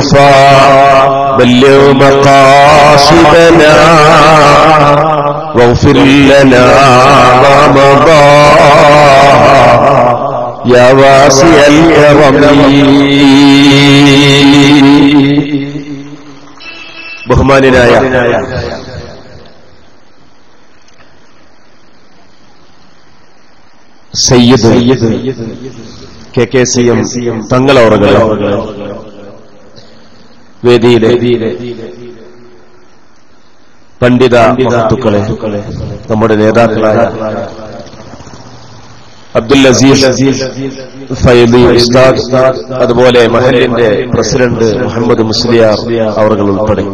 മുസ്തഫാ ബല്ലിഗ് മഖാസിദനാ വഗ്ഫിർ ലനാ മാ മദാ യാ വാസിഅൽ കറമി. ബഹുമാന്യനായ സയ്യിദ് KKCM തങ്ങളവറുകളെ, വേദിയിലെ പണ്ഡിത മഹത്തുക്കളെ, നമ്മുടെ നേതാക്കളായ അബ്ദുൽ അസീസ് ഫൈദി ഉസ്താദ്, അതുപോലെ മഹല്ലിന്റെ പ്രസിഡന്റ് മുഹമ്മദ് മുസ്ലിയാർ അവറുകൾ ഉൾപ്പെടെ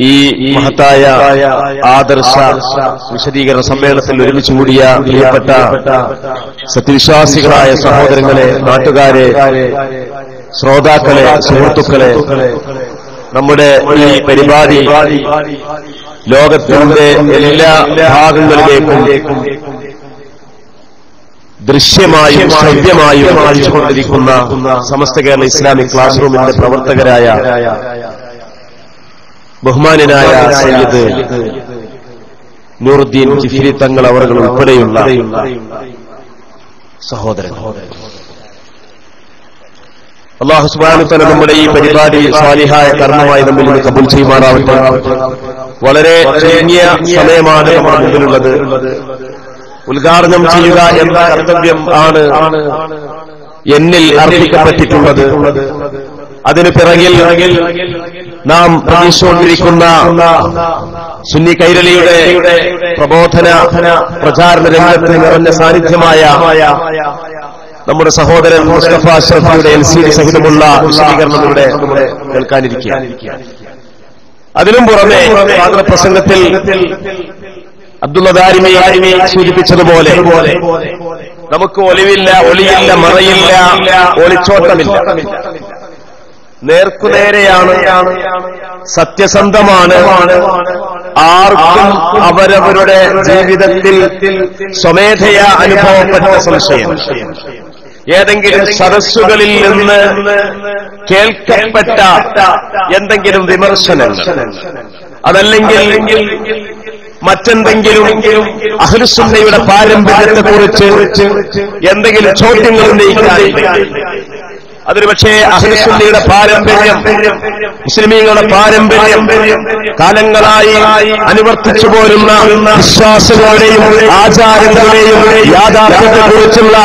ഈ മഹത്തായ ആദർശ വിശദീകരണ സമ്മേളനത്തിൽ ഒരുമിച്ച് കൂടിയ പ്രിയപ്പെട്ട സത്യവിശ്വാസികളായ സഹോദരങ്ങളെ, നാട്ടുകാരെ, ശ്രോതാക്കളെ, സുഹൃത്തുക്കളെ, നമ്മുടെ ഈ പരിപാടി ലോകത്തിന്റെ എല്ലാ ഭാഗങ്ങളിലേക്കും ദൃശ്യമായും ശ്രവ്യമായും കാണിച്ചുകൊണ്ടിരിക്കുന്ന സമസ്ത കേരള ഇസ്ലാമിക് ക്ലാസ് റൂമിന്റെ പ്രവർത്തകരായ ബഹുമാന്യനായ സയ്യിദ് നൂറുദ്ദീൻ ജിഫ്രി തങ്ങൾ അവറുകൾ ഉൾപ്പെടെയുള്ള സഹോദരങ്ങൾ, അല്ലാഹു സുബ്ഹാനഹു വ തആല നമ്മുടെ ഈ പരിപാടി സാലിഹായ കർമ്മമായി നമ്മിൽ നിന്ന് കബൂൽ ചെയ്യുമാറാവട്ടെ. വളരെ ചുരുങ്ങിയ സമയമാണ് നമ്മുടെ മുമ്പിലുള്ളത്. ഉദ്ഘാടനം ചെയ്യുക എന്ന കർത്തവ്യം ആണ് എന്നിൽ അർപ്പിക്കപ്പെട്ടിട്ടുള്ളത്. അതിനു പിറകിൽ നാം പ്രതീക്ഷിച്ചുകൊണ്ടിരിക്കുന്ന സുന്നി കൈരളിയുടെ പ്രബോധന പ്രചാരണ രംഗത്ത് നിറഞ്ഞ സാന്നിധ്യമായ നമ്മുടെ സഹോദരൻ മുസ്തഫ അഷ്റഫിയുടെ LCD സഹിതമുള്ള വിശദീകരണത്തിലൂടെ കേൾക്കാനിരിക്കുക. അതിനും പുറമെ പ്രസംഗത്തിൽ അബ്ദുള്ള ദാരിമി സൂചിപ്പിച്ചതുപോലെ നമുക്ക് ഒളിവില്ല, ഒളിയില്ല, മറയില്ല, ഒളിച്ചോട്ടമില്ല. നേർക്കുനേരെയാണ്, സത്യസന്ധമാണ്. ആർക്കും അവരവരുടെ ജീവിതത്തിൽ സ്വമേധയാ അനുഭവപ്പെട്ട സംശയം, ഏതെങ്കിലും സദസ്സുകളിൽ നിന്ന് കേൾക്കപ്പെട്ട എന്തെങ്കിലും വിമർശനങ്ങൾ, അതല്ലെങ്കിൽ മറ്റെന്തെങ്കിലും അഹ്ലുസുന്നയുടെ പാരമ്പര്യത്തെക്കുറിച്ച് എന്തെങ്കിലും ചോദ്യങ്ങൾ ഉന്നയിക്കാൻ, അതൊരു പക്ഷേ അഹ്ലുസുന്നയുടെ പാരമ്പര്യം, മുസ്ലിമീങ്ങളുടെ പാരമ്പര്യം, കാലങ്ങളായി അനുവർത്തിച്ചു പോരുന്ന വിശ്വാസങ്ങളുടെയും ആചാരങ്ങളുടെയും യാഥാർത്ഥ്യത്തെക്കുറിച്ചുള്ള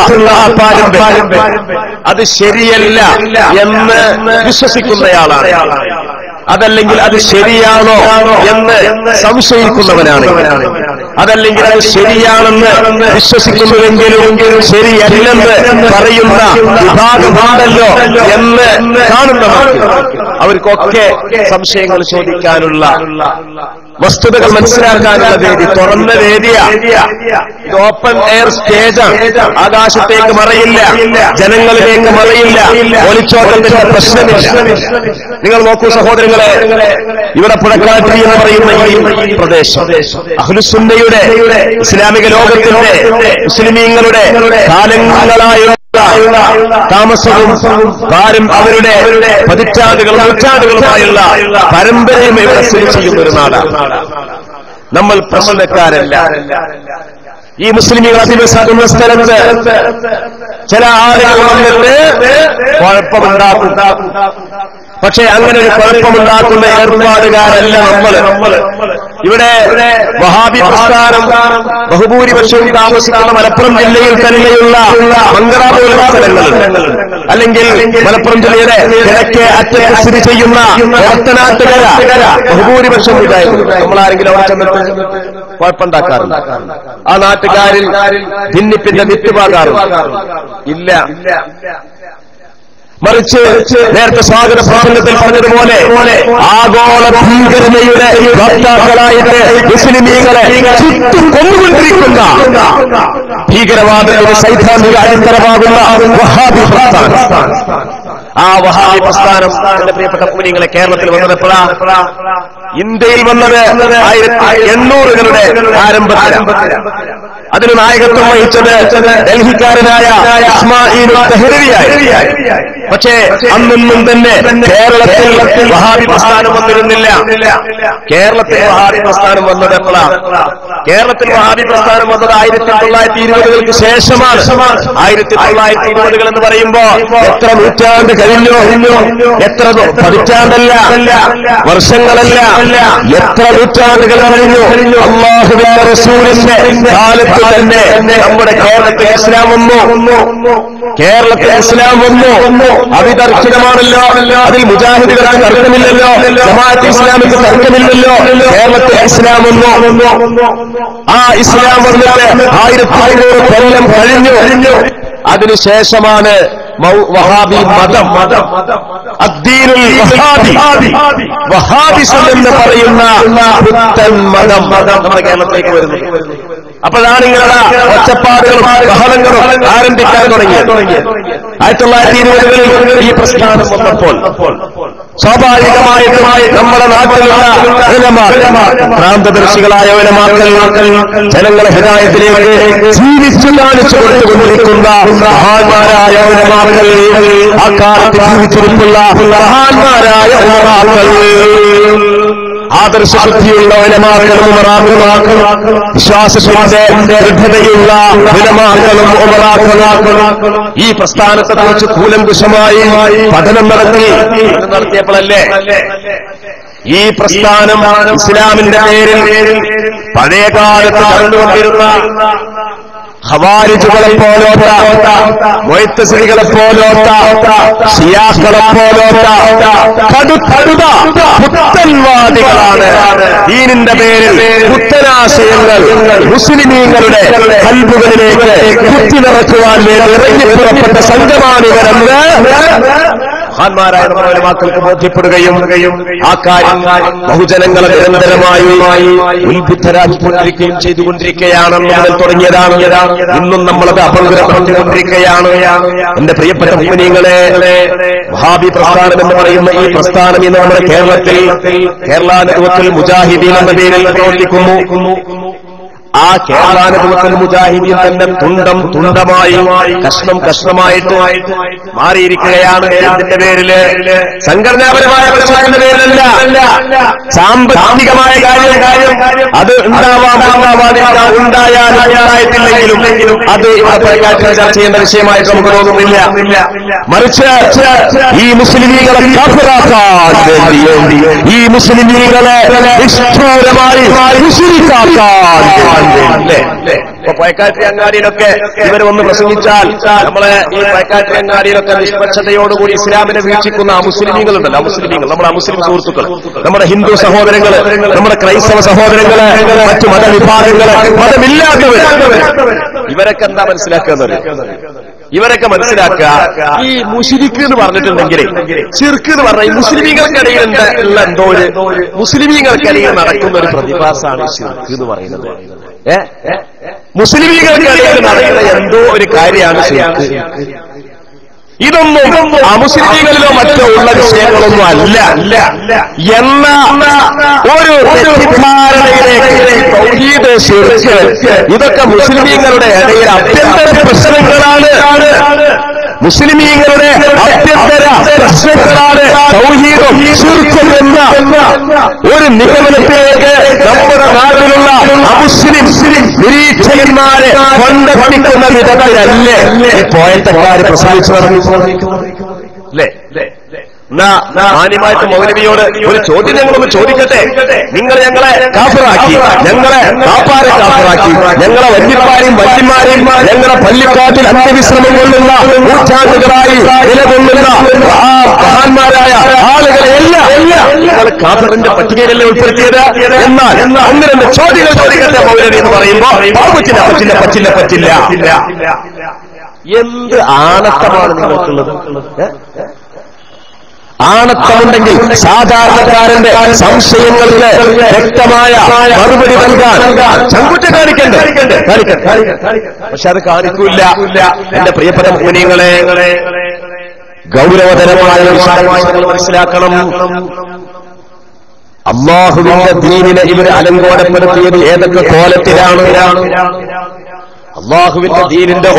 ആ പാരമ്പര്യം അത് ശരിയല്ല എന്ന് വിശ്വസിക്കുന്നയാളാണ്. അതല്ലെങ്കിൽ അത് ശരിയാണോ എന്ന് സംശയിക്കുന്നവനാണ്. അതല്ലെങ്കിൽ അത് ശരിയാണെന്ന് വിശ്വസിക്കുന്നുവെങ്കിലും ശരിയല്ലെന്ന് പറയുന്ന വിഭാഗമാണല്ലോ എന്ന് കാണുന്നവർ, അവർക്കൊക്കെ സംശയങ്ങൾ ചോദിക്കാനുള്ള, വസ്തുതകൾ മനസ്സിലാക്കാനുള്ള വേദി, തുറന്ന വേദിയാണ്. ഇത് ഓപ്പൺ എയർ സ്റ്റേജാണ്. ആകാശത്തേക്ക് മറയില്ല, ജനങ്ങളിലേക്ക് മറയില്ല, ഒളിച്ചോട്ടത്തിന്റെ പ്രശ്നമില്ല. നിങ്ങൾ നോക്കൂ സഹോദരങ്ങളെ, ഇവിടെ പുഴക്കാട്ടി എന്ന് പറയുന്ന ഈ പ്രദേശം അഹ്ലുസുന്നയുടെ, ഇസ്ലാമിക ലോകത്തിന്റെ, മുസ്ലിമീങ്ങളുടെ കാലങ്ങളായ താമസവും അവരുടെ പതിറ്റാണ്ടുകളും നൂറ്റാണ്ടുകളുമായുള്ള പരമ്പരയും ഇവിടെ സ്ഥിതി ചെയ്യുന്ന ഒരു നാടാണ്. നമ്മൾ പ്രശ്നക്കാരല്ല. ഈ മുസ്ലിമീങ്ങൾ അധിവസിക്കുന്ന സ്ഥലത്ത് ചില ആളുകൾ വന്നിട്ട് കുഴപ്പമുണ്ടാക്കും. പക്ഷേ അങ്ങനെ ഒരു കുഴപ്പമുണ്ടാക്കുന്ന ഏർപ്പാടുകാരല്ല നമ്മൾ. ഇവിടെ വഹാബി പ്രസ്ഥാനം ബഹുഭൂരിപക്ഷവും താമസിക്കുന്ന മലപ്പുറം ജില്ലയിൽ തന്നെയുള്ള മങ്കറ പോലുള്ള സ്ഥലങ്ങളുണ്ട്. അല്ലെങ്കിൽ മലപ്പുറം ജില്ലയുടെ കിഴക്കേ അറ്റത്ത് സ്ഥിതി ചെയ്യുന്ന ഒറ്റനാട്ടുകര ബഹുഭൂരിപക്ഷം ഇതായിരുന്നു. നമ്മളാരെങ്കിലും അവിടെ ചെന്നിട്ട് കുഴപ്പമുണ്ടാക്കാറുണ്ട്? ആ നാട്ടുകാരിൽ ഭിന്നിപ്പിന്റെ വിത്തുപാകാറുണ്ട്? ഇല്ല. മറിച്ച് നേരത്തെ സ്വാഗത പ്രസംഗത്തിൽ പറഞ്ഞതുപോലെ ആഗോള ഭീകരതയുടെ വക്താക്കളായിട്ട് മുസ്ലിമീങ്ങളെ ചുറ്റും കൊന്നുകൊണ്ടിരിക്കുന്ന ഭീകരവാദങ്ങളുടെ സൈദ്ധാന്തിക അടിത്തറമാകുന്ന വഹാബി പ്രസ്ഥാനം, ആ വഹാബി പ്രസ്ഥാനം എന്റെ പ്രിയപ്പെട്ട മുസ്ലിമീങ്ങളെ കേരളത്തിൽ വന്നപ്പോഴാ ഇന്ത്യയിൽ വന്നത് 1800-കളുടെ ആരംഭത്തിലാണ്. അതിന് നായകത്വം വഹിച്ചത് ഡൽഹിക്കാരനായ ഇസ്മായിൽ തെഹ്‌ലവിയായി. പക്ഷേ അന്നൊന്നും തന്നെ കേരളത്തിൽ വഹാബി പ്രസ്ഥാനം വന്നിരുന്നില്ല. കേരളത്തിൽ വഹാബി പ്രസ്ഥാനം വന്നത് എപ്പോഴാണ്? കേരളത്തിൽ വഹാബി പ്രസ്ഥാനം വന്നത് 1920-കൾക്ക് ശേഷമാണ്. 1920-കൾ എന്ന് പറയുമ്പോ എത്ര നൂറ്റാണ്ട് കഴിഞ്ഞു? എത്ര പതിറ്റാണ്ടല്ല, വർഷങ്ങളല്ല, എത്ര നൂറ്റാണ്ടുകൾ കഴിഞ്ഞു. അല്ലാഹുവിന്റെ റസൂലിന്റെ കാലത്ത് തന്നെ നമ്മുടെ കേരളത്തിൽ ഇസ്ലാം വന്നു. കേരളത്തിൽ ഇസ്ലാം വന്നു. അവിതർക്കിതമാണല്ലോ. അതിൽ മുജാഹിദുകൾക്ക് തർക്കമില്ലല്ലോ, ജമാഅത്ത് ഇസ്ലാമിക്ക് തർക്കമില്ലല്ലോ. കേരളത്തിൽ ഇസ്ലാം വന്നു. ആ ഇസ്ലാം വന്നിട്ട് 1500 കൊല്ലം കഴിഞ്ഞു. അതിനുശേഷമാണ് വഹാബി മതം, അദ്ദീനുൽ വഹാബി, വഹാബിസം എന്ന് പറയുന്ന പുത്തൻ മതം നമ്മുടെ കേരളത്തിലേക്ക് വരുന്നു. അപ്പോഴാണ് ഇങ്ങനെ ഒച്ചപ്പാടുകളും ബഹളങ്ങളും ആരംഭിക്കാൻ തുടങ്ങിയത്. 1920-കളിൽ ഈ പ്രസ്ഥാനം വന്നപ്പോൾ സ്വാഭാവികമായിട്ടും നമ്മുടെ നാട്ടിലുള്ള ഭ്രാന്തദർശികളായ ഉലമാക്കൾ ജനങ്ങളെ ഹിദായത്തിലേക്ക് ജീവിച്ചു കാണിച്ചു കൊടുത്തുകൊണ്ടിരിക്കുന്ന മഹാന്മാരായ ഉലമാക്കൾ, ആ കാലത്ത് ജീവിച്ചിരിപ്പുള്ള മഹാന്മാരായ ഉലമാക്കൾ, ആദർശബുദ്ധിയുള്ള ഉലമാക്കളും ഉമറാക്കളും, വിശ്വാസത്തിന്റെ ദൃഢതയുള്ള ഉലമാക്കളും ഉമറാക്കളും ഈ പ്രസ്ഥാനത്തെ കുറിച്ച് കൂലങ്കുശമായി പഠനം നടത്തിയപ്പോഴല്ലേ ഈ പ്രസ്ഥാനം ഇസ്ലാമിന്റെ പേരിൽ പഴയകാലത്ത് കണ്ടുകൊണ്ടിരുന്ന ഖവാരിജുകളെ പോലോത്ത, മുഅ്തസിലികളെ പോലോത്ത, ശിയാക്കളെ പോലോത്ത കടുത്ത പുത്തൻവാദികളാണ് ദീനിന്റെ പേരിൽ പുത്തനാശയങ്ങൾ മുസ്ലിമീങ്ങളുടെ ഖൽബുകളിലേക്ക് കുത്തി നിറയ്ക്കുവാൻ വേണ്ടി ഇറങ്ങിപ്പുറപ്പെട്ട സംഘമാണിവരെന്ന് മഹാന്മാരായ നമ്മുടെ ഉലമാക്കൾക്ക് ബോധ്യപ്പെടുകയും ആ കാര്യം ബഹുജനങ്ങളെ നിരന്തരമായി ഉത്ബുദ്ധരാക്കിക്കൊണ്ടിരിക്കുകയും ചെയ്തുകൊണ്ടിരിക്കുകയാണെന്ന് മുതൽ തുടങ്ങിയതാണ്. ഇന്നും നമ്മളത് അപകടപ്പെടുത്തിക്കൊണ്ടിരിക്കുകയാണ്. എന്റെ പ്രിയപ്പെട്ട മുഅ്മിനീങ്ങളെ, വഹാബി പ്രസ്ഥാനം എന്ന് പറയുന്ന ഈ പ്രസ്ഥാനം ഇന്ന് നമ്മുടെ കേരളത്തിൽ കേരള നേതൃത്വത്തിൽ മുജാഹിദീൻ എന്ന പേരിൽ പ്രവർത്തിക്കുന്നു. ആ കേരളാനുഭവത്തിൽ മുജാഹിദീൻ തന്നെ തുണ്ടമായി കഷ്ണമായിട്ട് മാറിയിരിക്കുകയാണ്. ഇതിന്റെ പേരില് സംഘടനാപരമായ പ്രശ്നത്തിന്റെ പേരിലല്ല, സാമ്പത്തികമായ കാര്യം അത് ഉണ്ടായിട്ടില്ലെങ്കിലും അത് ചർച്ച ചെയ്യേണ്ട വിഷയമായിട്ട് നമുക്ക് തോന്നുന്നില്ല. മറിച്ച് ഈ മുസ്ലിമീങ്ങളെ കാഫിറാക്കാൻ വേണ്ടി, ഈ മുസ്ലിമീങ്ങളെ നിഷ്ഠൂരമായി മുശ്രിക്കാക്കാൻ ഇപ്പൊ പയക്കാട്ടി അങ്ങാടിയിലൊക്കെ ഇവർ ഒന്ന് പ്രസംഗിച്ചാൽ നമ്മളെ ഈ പയക്കാട്ടി അങ്ങാടിയിലൊക്കെ നിഷ്പക്ഷതയോടുകൂടി ഇസ്ലാമിനെ വീക്ഷിക്കുന്ന മുസ്ലിമീങ്ങളുണ്ടല്ലോ, മുസ്ലിമീങ്ങൾ, നമ്മുടെ മുസ്ലിം സുഹൃത്തുക്കൾ, നമ്മുടെ ഹിന്ദു സഹോദരങ്ങള്, നമ്മുടെ ക്രൈസ്തവ സഹോദരങ്ങള്, മറ്റു മതവിഭാഗങ്ങള്, മതമില്ലാത്തവർ, ഇവരൊക്കെ എന്താ മനസ്സിലാക്കുക? ഇവരൊക്കെ മനസ്സിലാക്കുക, ഈ മുശ്രിക്ക് എന്ന് പറഞ്ഞിട്ടുണ്ടെങ്കിൽ ശിർക്ക് എന്ന് പറഞ്ഞാൽ ഈ മുസ്ലിമീങ്ങൾക്കിടയിൽ ഉള്ള എന്തോ ഒരു മുസ്ലിമീങ്ങൾക്കിടയിൽ നടക്കുന്ന ഒരു പ്രതിഭാസമാണ് ശിർക്ക് എന്ന് പറയുന്നത്. മുസ്ലിമീങ്ങൾക്കിടയിൽ നടക്കുന്ന എന്തോ ഒരു കാര്യമാണ് ശിർക്ക്. ഇതൊന്നും അമുസ്ലിമീങ്ങളിലോ മറ്റോ ഉള്ള വിഷയങ്ങളൊന്നും അല്ല എന്ന ഒരു തെറ്റിദ്ധാരണയിലേക്ക് തൗഹീദ്, ശിർക്ക് ഇതൊക്കെ മുസ്ലിമീങ്ങളുടെ ഇടയിൽ അഭ്യന്തര പ്രശ്നങ്ങളാണ്. മുസ്ലിമീങ്ങളുടെ അഭ്യന്തര പ്രശ്നങ്ങളാണ് തൗഹീദും ശിർക്കും എന്ന ഒരു നിഗമനത്തിലേക്ക് നമ്മുടെ നാട്ടിലുള്ള അമുസ്ലിം നിരീക്ഷകന്മാരെ കൊണ്ടെത്തിക്കുന്ന വിധത്തിലല്ലേ ഈ പോയത്തക്കാര് പ്രസംഗിച്ചു നടന്നു. മാന്യമായിട്ട് മൗലവിയോട് ഒരു ചോദ്യം ഞങ്ങളൊന്ന് ചോദിക്കട്ടെ. നിങ്ങൾ ഞങ്ങളെ കാഫിറാക്കി, ഞങ്ങളെ കാപ്പാരെ കാഫിറാക്കി, ഞങ്ങളെ വല്യപ്പാരെയും വല്യമാരെയും ഞങ്ങളെ പള്ളിക്കാട്ടിൽ അന്ത്യവിശ്രമം കൊള്ളുന്ന നൂറ്റാണ്ടുകളായി നിലകൊള്ളുന്ന ആ മഹാന്മാരായ ആളുകളെ എല്ലാം നിങ്ങൾ കാഫിറിന്റെ പട്ടികയിലല്ലേ ഉൾപ്പെടുത്തിയത്? എന്നാൽ ഒന്ന് രണ്ട് ചോദ്യങ്ങൾ ചോദിക്കട്ടെ മൗലവി എന്ന് പറയുമ്പോൾ പറ്റില്ല. എന്ത് ആണത്തമാണ് നിങ്ങൾക്കുള്ളത്? ആണത്തമുണ്ടെങ്കിൽ സാധാരണക്കാരന്റെ സംശയങ്ങൾക്ക് വ്യക്തമായ മറുപടി നൽകാൻ ചങ്കുറ്റ കാണിക്കണ്ടേ? പക്ഷെ അത് കാണിക്കൂല. എന്റെ പ്രിയപ്പെട്ട മുഅ്മിനീങ്ങളെ, ഗൗരവതരമായ വിഷയമായി നിങ്ങൾ മനസ്സിലാക്കണം. അള്ളാഹുവിന്റെ ദീനിനെ ഇവർ അലങ്കോലപ്പെടുത്തിയത് ഏതൊക്കെ കോലത്തിലാണ്? അള്ളാഹുവിന്റെ ദീനിന്റെ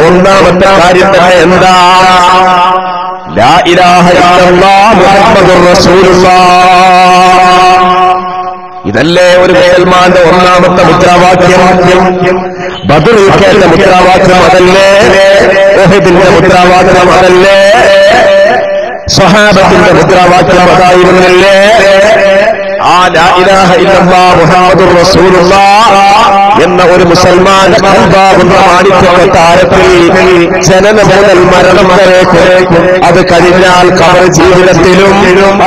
ഒന്നാമത്തെ കാര്യം തന്നെ എന്താ? ലാ ഇലാഹ ഇല്ലല്ലാഹ് മുഹമ്മദുർ റസൂലുള്ളാഹ്. ഇതല്ലേ ഒരു മുസൽമാന്റെ ഒന്നാമത്തെ മുദ്രാവാക്യം? ബദറിൽ കേട്ട മുദ്രാവാക്യം അതല്ലേ? ഉഹദിന്റെ മുദ്രാവാക്യം അതല്ലേ? സ്വഹാബത്തിന്റെ മുദ്രാവാക്യം അതായിരുന്നില്ലേ? ആ ലാ ഇലാഹ ഇല്ലല്ലാഹ് മുഹമ്മദുർ റസൂലുള്ളാഹ് എന്ന ഒരു മുസൽമാന്റെ കൽബാകുന്ന മാണിക്യത്താരത്തിൽ ജനനം മുതൽ മരണം വരേക്കും, അത് കഴിഞ്ഞാൽ ഖബർ ജീവിതത്തിലും,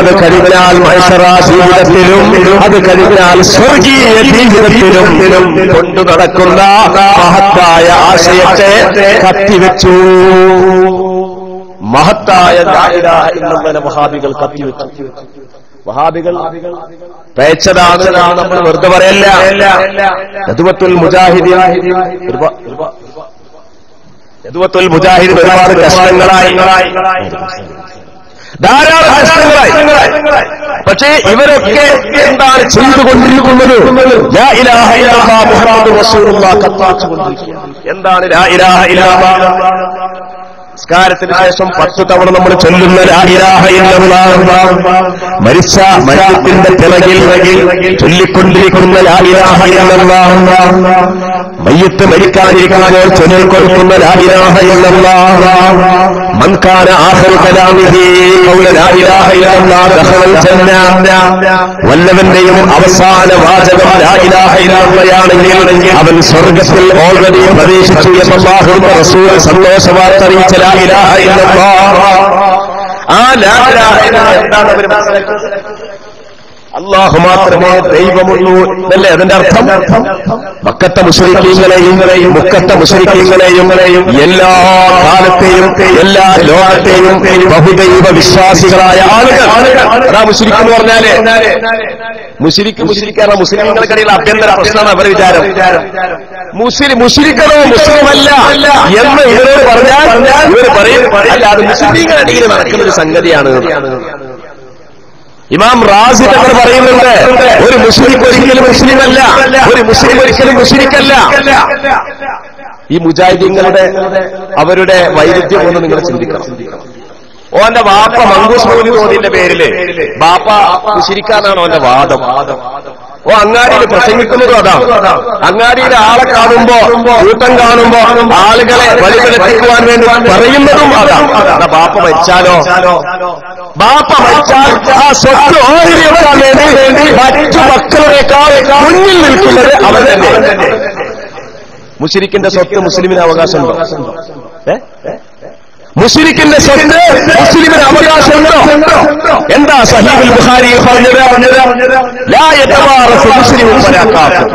അത് കഴിഞ്ഞാൽ മഹ്ശറ ജീവിതത്തിലും, അത് കഴിഞ്ഞാൽ സ്വർഗീയ ജീവിതത്തിലും കൊണ്ടു നടക്കുന്ന മഹത്തായ ആശയത്തെ കത്തിവെച്ചു. മഹത്തായ ലാ ഇലാഹ ഇല്ലല്ലാഹ് വഹാബികൾ കത്തിവെച്ചു. വഹാബികൾ പേച്ചതാണ് നമ്മൾ വെറുതെ പറയല്ല. യദ്വത്തുൽ മുജാഹിദീൻ ഒരുപാട് കഷ്ടങ്ങളായി, ധാരാളം കഷ്ടങ്ങളായി. പക്ഷേ ഇവരൊക്കെ എന്താണ് ചെയ്തുകൊണ്ടിരിക്കുന്നത്? ലാ ഇലാഹ ഇല്ലല്ലാഹ് മുഹമ്മദുർ റസൂലുള്ളാഹ് കത്തിവെച്ചുകൊണ്ടിരിക്കുകയാണ്. എന്താണ് ലാ ഇലാഹ ഇല്ലല്ലാഹ്? നിസ്കാരത്തിന് ശേഷം 10 തവണ നമ്മൾ ചൊല്ലുന്ന ലാ ഇലാഹ ഇല്ലല്ലാഹ്, മരിച്ച മയ്യിത്തിന്റെ പിറകിൽ ചൊല്ലിക്കൊണ്ടിരിക്കുന്ന ലാ ഇലാഹ ഇല്ലല്ലാഹ്, മയ്യിത്ത് മരിക്കാതിരിക്കുമ്പോൾ ചൊല്ലിക്കൊടുക്കുന്ന ലാ ഇലാഹ ഇല്ലല്ലാഹ്, മൻ കാന ആഖിറു കലാമിഹി ഖൗല ലാ ഇലാഹ ഇല്ലല്ലാഹ് ദഖലൽ ജന്ന, വല്ലവന്റെയും അവസാന വാചകം ലാ ഇലാഹ ഇല്ലല്ലാഹയാണെങ്കിൽ അവൻ സ്വർഗ്ഗത്തിൽ ഓൾറെഡി പ്രവേശിച്ചു എന്ന് അല്ലാഹുവിന്റെ റസൂൽ സന്തോഷവാർത്ത അറിയിച്ച ലാ ഇലാഹ ഇല്ലല്ലാഹ്. ആ ലാ ഇലാഹ ഇല്ലല്ലാഹ് എന്താണ് അവർ മനസ്സിലാക്കുന്നത്? അല്ലാഹു മാത്രമേ ദൈവമുള്ളൂ എന്നല്ലേ അതിന്റെ അർത്ഥം? മക്കത്തെ മുശ്രിക്കീങ്ങളെയും എല്ലാ കാലത്തെയും എല്ലാ ലോകത്തെയും ബഹുദൈവ വിശ്വാസികളായ ആളുകൾ, അതാ മുശ്രിക്ക് എന്ന് പറഞ്ഞാല്. മുശ്രിക്കാണ് മുസ്ലിംകൾക്കിടയിൽ ആഭ്യന്തര പ്രശ്നമാണ് അവരുടെ വിചാരം. മുശ്രിക്കനോ മുസ്ലിമല്ല എന്ന് ഇവരോട് പറഞ്ഞാൽ ഇവർ പറയും അല്ല, അത് മുസ്ലിംകളിടയിൽ നടക്കുന്ന ഒരു സംഗതിയാണ്. ഇമാം റാസി തങ്ങൾ പറയുന്നുണ്ട്, ഒരു മുസ്ലിം ഒരിക്കലും മുസ്ലിമല്ല, ഒരു മുസ്ലിം ഒരിക്കലും മുശ്രിക്കല്ല. ഈ മുജാഹിദീങ്ങളുടെ അവരുടെ വൈരുദ്ധ്യം ഒന്ന് നിങ്ങൾ ചിന്തിക്കണം. ഓന്റെ വാപ്പ മങ്കൂസ് മൗലൂദിന്റെ പേരില് ബാപ്പ മുശ്രിക്കാനാണ് ഓന്റെ വാദം. ഓ അങ്ങാടിയിൽ പ്രസംഗിക്കുന്നതും അതാണ്. അങ്ങാടിയിലെ ആളെ കാണുമ്പോ, കൂട്ടം കാണുമ്പോ ആളുകളെ വഴിതെറ്റിക്കുവാൻ വേണ്ടി പറയുന്നതും അതാണ്. ബാപ്പ മരിച്ചാലോ? ബാപ്പ മരിച്ചാൽ ആ സ്വത്ത് ഓഹരിയെടുക്കാൻ വേണ്ടി മറ്റു മക്കളേക്കാൾ മുന്നിൽ നിൽക്കുന്നത് അവർ തന്നെ. മുശ്രിക്കിന്റെ സ്വത്ത് മുസ്ലിമിന് അവകാശമുണ്ടോ? മുശ്രിക്കിന്റെ സ്വത്ത് മുസ്ലിമിന് അവകാശമുണ്ടോ? എന്താ സഹീഹുൽ ബുഖാരിയിൽ പറഞ്ഞത്? ലാ യതവാറസു മുസ്ലിമുൻ വലാ കാഫിർ.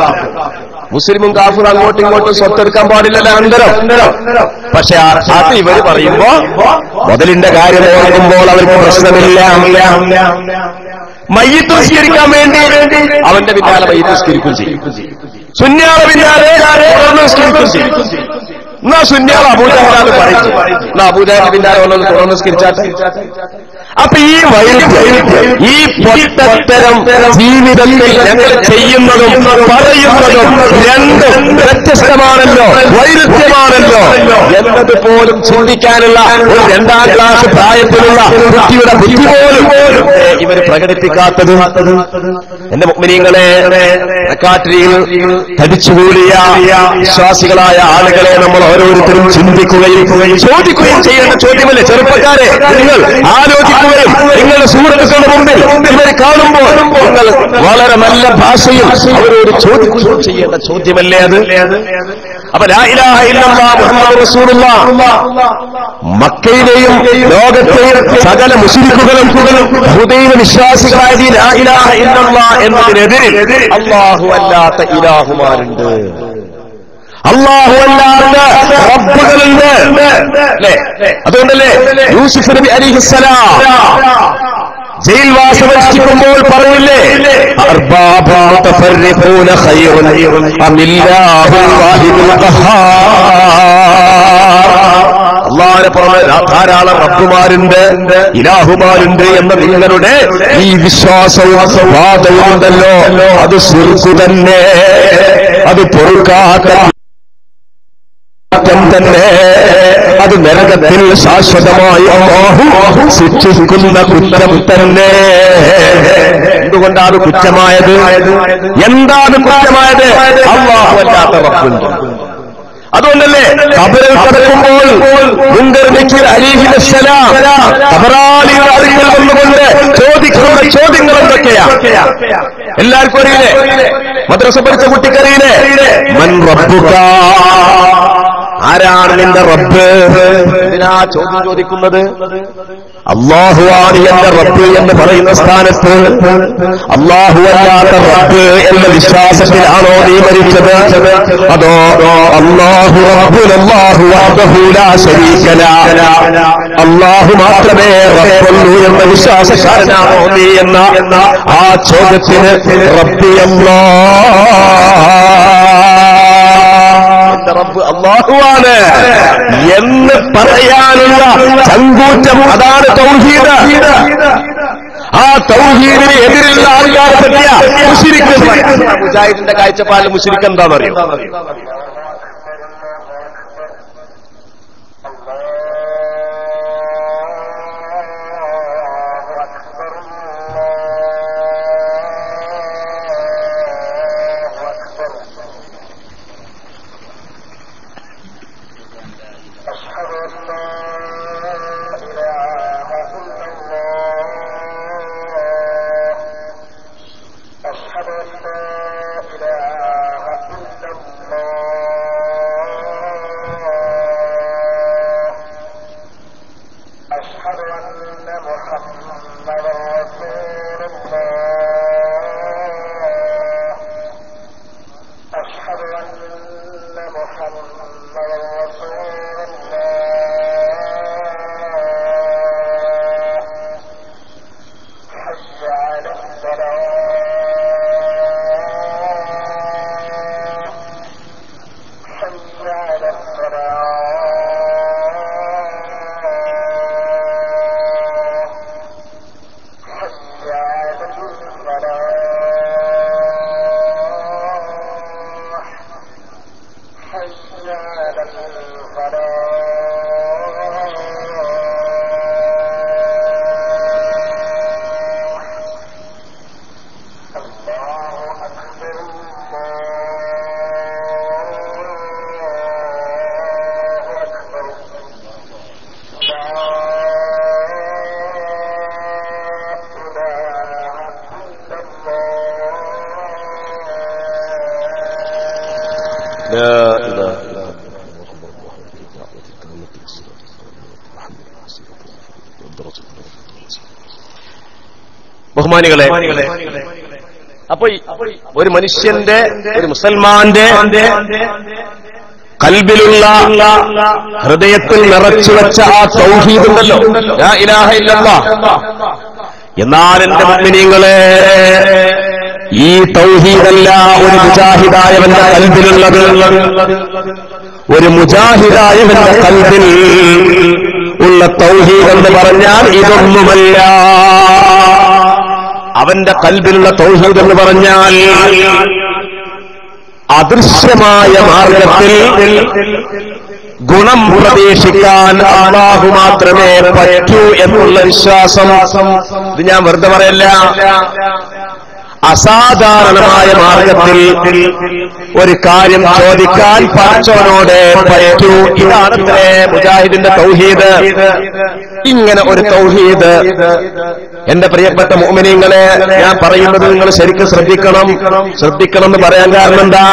മുസ്ലിമും കാഫിറും അങ്ങോട്ടും ഇങ്ങോട്ടും സ്വത്തെടുക്കാൻ പാടില്ലല്ലോ, അന്തരം. പക്ഷെ അത് ഇവർ പറയുമ്പോ മുതലിന്റെ കാര്യം ഓർക്കുമ്പോൾ അവർക്ക് പ്രശ്നമില്ല. മയ്യിത്ത് നിസ്കരിക്കാൻ വേണ്ടി അവന്റെ പിന്നാലെ മയ്യിത്ത് നിസ്കരിക്കും ചെയ്യും, സുന്നിയാളെ പിന്നാലെ നിസ്കരിക്കും ചെയ്യും. എന്നാ സുന്നിയാൾ അബൂജഹലാണ് പറയും, എന്നാ അബൂജഹലിന്റെ പിന്നാലെ വന്നത് തുറന്ന് നിസ്കരിച്ചാട്ടെ. അപ്പൊ ഈ വൈരുദ്ധ്യം, ഈ പൊട്ടത്തരം ജീവിതത്തിൽ ഞങ്ങൾ ചെയ്യുന്നതും പറയുന്നതും രണ്ടും വ്യത്യസ്തമാണല്ലോ, വൈരുദ്ധ്യമാണല്ലോ എന്നത് പോലും ചിന്തിക്കാനുള്ള ഒരു 2ാം ക്ലാസ് പ്രായത്തിലുള്ള കുട്ടിയുടെ ബുദ്ധി പോലും ഇവർ പ്രകടിപ്പിക്കാത്തത്. എന്റെ മുഅ്മിനീങ്ങളെ, കാറ്റിൽ തടിച്ചുകൂടിയ വിശ്വാസികളായ ആളുകളെ നമ്മൾ ഓരോരുത്തരും ചിന്തിക്കുകയും ചോദിക്കുകയും ചെയ്യേണ്ട ചോദ്യമല്ലേ? ചെറുപ്പക്കാരെ, നിങ്ങൾ ആലോചിക്കുകയും നിങ്ങളുടെ സുഹൃത്തുക്കളുടെ മുമ്പിൽ ഇവരെ കാണുമ്പോൾ നിങ്ങൾ വളരെ നല്ല ഭാഷയിൽ അവരോട് ചോദിക്കുകയും ചെയ്യേണ്ട ചോദ്യമല്ലേ അത്? അപ്പൊ ലാ ഇലാഹ ഇല്ലല്ലാഹ് മുഹമ്മദുർ റസൂലുള്ളാഹ് മക്കയിലെയും ലോകത്തെയും സകല മുശ്രിക്കുകളും ബഹുദൈവ വിശ്വാസികളായ ലാ ഇലാഹ ഇല്ലല്ലാഹ് എന്നതിനെതിരെ അല്ലാഹു അല്ലാത്ത ഇലാഹുമാരുണ്ട്, അല്ലാഹു അല്ലാത്ത റബ്ബുകളുണ്ട്. അതുകൊണ്ടല്ലേ യൂസുഫ് നബി അലൈഹിസ്സലാം ജയിൽവാസം അനുഷ്ഠിക്കുമ്പോൾ പറഞ്ഞില്ലേ, അർബാബുൻ മുതഫർരിഖൂന ഖൈറുൻ അമില്ലാഹുൽ വാഹിദുൽ ഖഹാർ. അല്ലാഹു അള്ളാഹുവിനെ പുറമെ ധാരാളം റബ്ബുമാരുണ്ട്, ഇലാഹുമാരുണ്ട് എന്ന നിങ്ങളുടെ ഈ വിശ്വാസവും വാദവുമുണ്ടല്ലോ, അത് ശിർക്ക് തന്നെ, അത് പൊറുക്കാത്ത തന്നെ, അത് നരകത്തിൽ ശാശ്വതമായി അല്ലാഹു ശിക്ഷിക്കുന്ന കുറ്റം തന്നെ. എന്തുകൊണ്ടാണ് കുറ്റമായത്? എന്താണ് കുറ്റമായത്? അല്ലാഹു അല്ലാത്ത റബ്ബുണ്ട്. അതുകൊണ്ടല്ലേ ഖബറിൽ കിടക്കുമ്പോൾ മുൻകർ നക്കീർ അലൈഹിസ്സലാം ഖബറാളിയുടെ അടുക്കൽ വന്നുകൊണ്ട് ചോദിക്കുന്ന ചോദ്യങ്ങൾ എന്തൊക്കെയാ? എല്ലാവർക്കും അറിയില്ലേ? മദ്രസ പഠിച്ച കുട്ടിക്കറിയില്ലേ? മൻ റബ്ബുക, ആരാണ് നിന്റെ റബ്ബ്? ഇതിനാ ചോദ്യം ചോദിക്കുന്നത്. അല്ലാഹുവാണ് എന്റെ റബ്ബ് എന്ന് പറയുന്ന സ്ഥാനത്ത് അല്ലാഹു അല്ലാത്ത റബ്ബ് എന്ന വിശ്വാസത്തിലാണോ നീ മരിച്ചത്? അതോ അല്ലാഹു റബ്ബുൻ അല്ലാഹു വഹ്ദഹു ലാ ശരീക ലഹു, അല്ലാഹു മാത്രമേ റബ്ബുള്ളൂ എന്ന വിശ്വാസക്കാരനാണോ നീ എന്ന ആ ചോദ്യത്തിന് റബ്ബി റബ്ബ് അല്ലാഹുവാണ് എന്ന് പറയാനുള്ള ചങ്കൂറ്റം, അതാണ് തൗഹീദ്. ആ തൗഹീദിന് എതിരുള്ള ആൾക്കാരെ പറ്റിയ മുശ്രിക്ക്. മുജാഹിദിന്റെ കാഴ്ചപ്പാടിൽ മുശ്രിക്ക് എന്താണെന്നറിയോ? ബഹുമാനികളെ, അപ്പൊ ഒരു മനുഷ്യന്റെ, ഒരു മുസൽമാന്റെ കൽബിലുള്ള ഹൃദയത്തിൽ നിറച്ചുവെച്ച ആ തൗഹീദുണ്ടല്ലോ, ലാ ഇലാഹ ഇല്ലല്ലാഹ്. എന്നാൽ എന്റെ മുഅ്മിനീങ്ങളെ, ഈ തൗഹീദല്ല ഒരു മുജാഹിദായവന്റെ കൽബിലുള്ളത്. ഒരു മുജാഹിദായവന്റെ കൽബിൽ ഉള്ള തൗഹീദ് എന്ന് പറഞ്ഞാൽ ഇതൊന്നുമല്ല. അവന്റെ കൽബിലുള്ള തൗഹീദ് എന്ന് പറഞ്ഞാൽ അദൃശ്യമായ മാർഗത്തിൽ ഗുണം പ്രതീക്ഷിക്കാൻ അല്ലാഹു മാത്രമേ പറ്റൂ എന്നുള്ള വിശ്വാസം. ഇത് ഞാൻ വെറുതെ പറയല്ല. അസാധാരണമായ മാർഗത്തിൽ ഒരു കാര്യം ചോദിക്കാൻ പടച്ചവനോട് പറ്റൂ. ഇതാണത്രേ മുജാഹിദിന്റെ തൗഹീദ്. ഇങ്ങനെ ഒരു തൗഹീദ് എന്റെ പ്രിയപ്പെട്ട മുഅ്മിനീങ്ങളെ, ഞാൻ പറയുന്നത് നിങ്ങൾ ശരിക്കും ശ്രദ്ധിക്കണം എന്ന് പറയാൻ കാരണം എന്താ?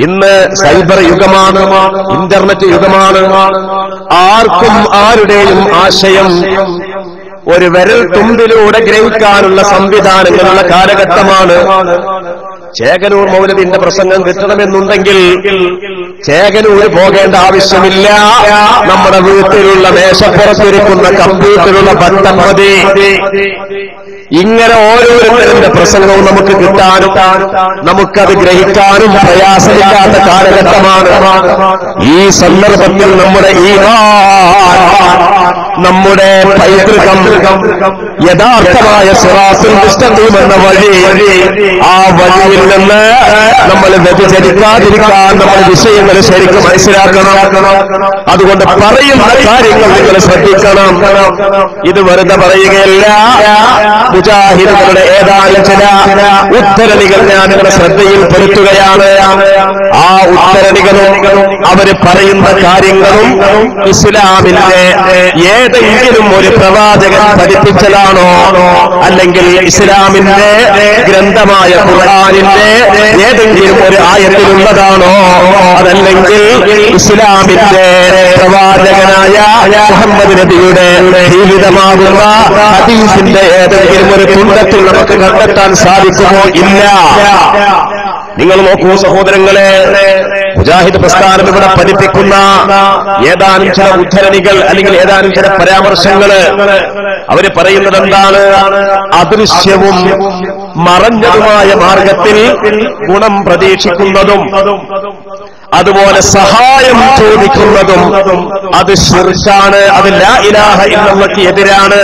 ഇന്ന് സൈബർ യുഗമാണ്, ഇന്റർനെറ്റ് യുഗമാണ്. ആർക്കും ആരുടെയും ആശയം ഒരു വിരൽ തുമ്പിലൂടെ ഗ്രഹിക്കാനുള്ള സംവിധാനങ്ങളുള്ള കാലഘട്ടമാണ്. ചേകനൂർ മൗലവിന്റെ പ്രസംഗം കിട്ടണമെന്നുണ്ടെങ്കിൽ ചേകനൂർ പോകേണ്ട ആവശ്യമില്ല. നമ്മുടെ വീട്ടിലുള്ള മേശപ്പുറത്തിരിക്കുന്ന കമ്പ്യൂട്ടറുള്ള ബട്ടൺ മതി. ഇങ്ങനെ ഓരോരുത്തരുടെ പ്രസംഗവും നമുക്ക് കിട്ടാനും നമുക്കത് ഗ്രഹിക്കാനും പ്രയാസമില്ലാത്ത കാലഘട്ടമാണ്. ഈ സന്ദർഭത്തിൽ നമ്മുടെ നമ്മുടെ പൈതൃകം യഥാർത്ഥമായ സിറാത്തുൽ മുസ്തഖീം എന്ന വഴി, ആ വഴിയിൽ നിന്ന് നമ്മൾ വ്യതിചലിക്കാതിരിക്കാൻ നമ്മൾ വിഷയങ്ങൾ ശരിക്കും മനസ്സിലാക്കണം. അതുകൊണ്ട് പറയുന്ന കാര്യങ്ങൾ നിങ്ങൾ ശ്രദ്ധിക്കണം. ഇത് വെറുതെ പറയുകയല്ല. മുജാഹിദുകളുടെ ഏതാനും ചില ഉദ്ധരണികൾ ഞാൻ നിങ്ങളുടെ ശ്രദ്ധയിൽപ്പെടുത്തുകയാണ്. ആ ഉദ്ധരണികളും അവര് പറയുന്ന കാര്യങ്ങളും ഇസ്ലാമിന്റെ ഏതെങ്കിലും ഒരു പ്രവാചകൻ പഠിപ്പിച്ചതാണോ, അല്ലെങ്കിൽ ഇസ്ലാമിന്റെ ഗ്രന്ഥമായ ഖുർആനിന്റെ ഏതെങ്കിലും ഒരു ആയത്തിലുള്ളതാണോ, അതല്ലെങ്കിൽ ഇസ്ലാമിന്റെ പ്രവാചകനായ മുഹമ്മദ് നബിയുടെ ജീവിതമാകുന്ന ഹദീസിന്റെ ഏതെങ്കിലും ഒരു തുണ്ടത്തിൽ നമുക്ക് കണ്ടെത്താൻ സാധിക്കുമോ? ഇല്ല. നിങ്ങൾ നോക്കൂ സഹോദരങ്ങളെ, മുജാഹിദ് പ്രസ്ഥാനം ഇവിടെ പഠിപ്പിക്കുന്ന ഏതാനും ചില ഉദ്ധരണികൾ അല്ലെങ്കിൽ ഏതാനും ചില പരാമർശങ്ങള് അവര് പറയുന്നത് എന്താണ്? അദൃശ്യവും മറഞ്ഞതുമായ മാർഗത്തിൽ ഗുണം പ്രതീക്ഷിക്കുന്നതും അതുപോലെ സഹായം ചോദിക്കുന്നതും അത് ശിർക്കാണ്, അത് ലാ ഇലാഹ ഇല്ലല്ലാഹ്ക്ക് എതിരാണ്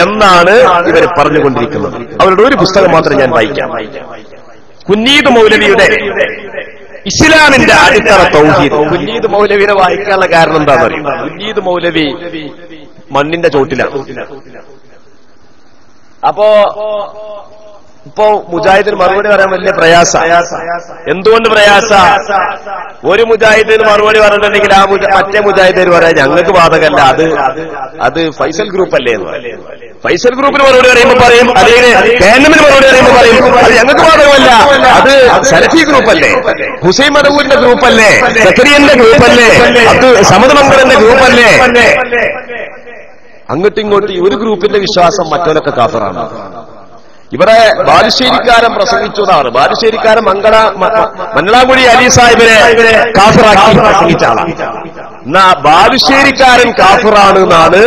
എന്നാണ് ഇവർ പറഞ്ഞുകൊണ്ടിരിക്കുന്നത്. അവരുടെ ഒരു പുസ്തകം മാത്രം ഞാൻ വായിക്കാം. കുഞ്ഞീദ് മൗലവിയുടെ ഇസ്ലാമിന്റെ അടിത്തറ തൗഹീദ്. കുഞ്ഞീദ് മൗലവിനെ വായിക്കാനുള്ള കാരണം എന്താണെന്ന് അറിയും? കുഞ്ഞീദ് മൗലവി മണ്ണിന്റെ ചോട്ടിലാണ്. ഇപ്പോ മുജാഹിദിന് മറുപടി പറയാൻ വലിയ പ്രയാസ. എന്തുകൊണ്ട് പ്രയാസ? ഒരു മുജാഹിദിന് മറുപടി പറഞ്ഞിട്ടുണ്ടെങ്കിൽ ആ മറ്റേ മുജാഹിദിന് പറയാൻ ഞങ്ങൾക്ക് ബാധകമല്ല, അത് ഫൈസൽ ഗ്രൂപ്പ് അല്ലേ എന്ന് പറയും. ഫൈസൽ ഗ്രൂപ്പിന് മറുപടി പറയുമ്പോൾ പറയും, അല്ലെങ്കിൽ കേന്ദ്രമിന് മറുപടി പറയുമ്പോൾ പറയും അത് ഞങ്ങൾക്ക് ബാധകമല്ല, അത് സലഫി ഗ്രൂപ്പല്ലേ, ഹുസൈൻ മദവൂരിന്റെ ഗ്രൂപ്പല്ലേ, സക്കരിയന്റെ ഗ്രൂപ്പല്ലേ, അത് സമദ് മംഗളന്റെ ഗ്രൂപ്പല്ലേ. അങ്ങോട്ടും ഇങ്ങോട്ടും ഒരു ഗ്രൂപ്പിന്റെ വിശ്വാസം മറ്റവരൊക്കെ കാഫറാണ്. ഇവിടെ ബാലുശ്ശേരിക്കാരൻ പ്രസംഗിച്ചു എന്നാണ്. ബാലുശ്ശേരിക്കാരൻ മന്നളാങ്കുഴി അലി സാഹിബിനെ കാഫിറാക്കി പ്രസംഗിച്ച ആളാണ്. എന്നാ ബാലുശ്ശേരിക്കാരൻ കാഫിറാണ് എന്നാണ്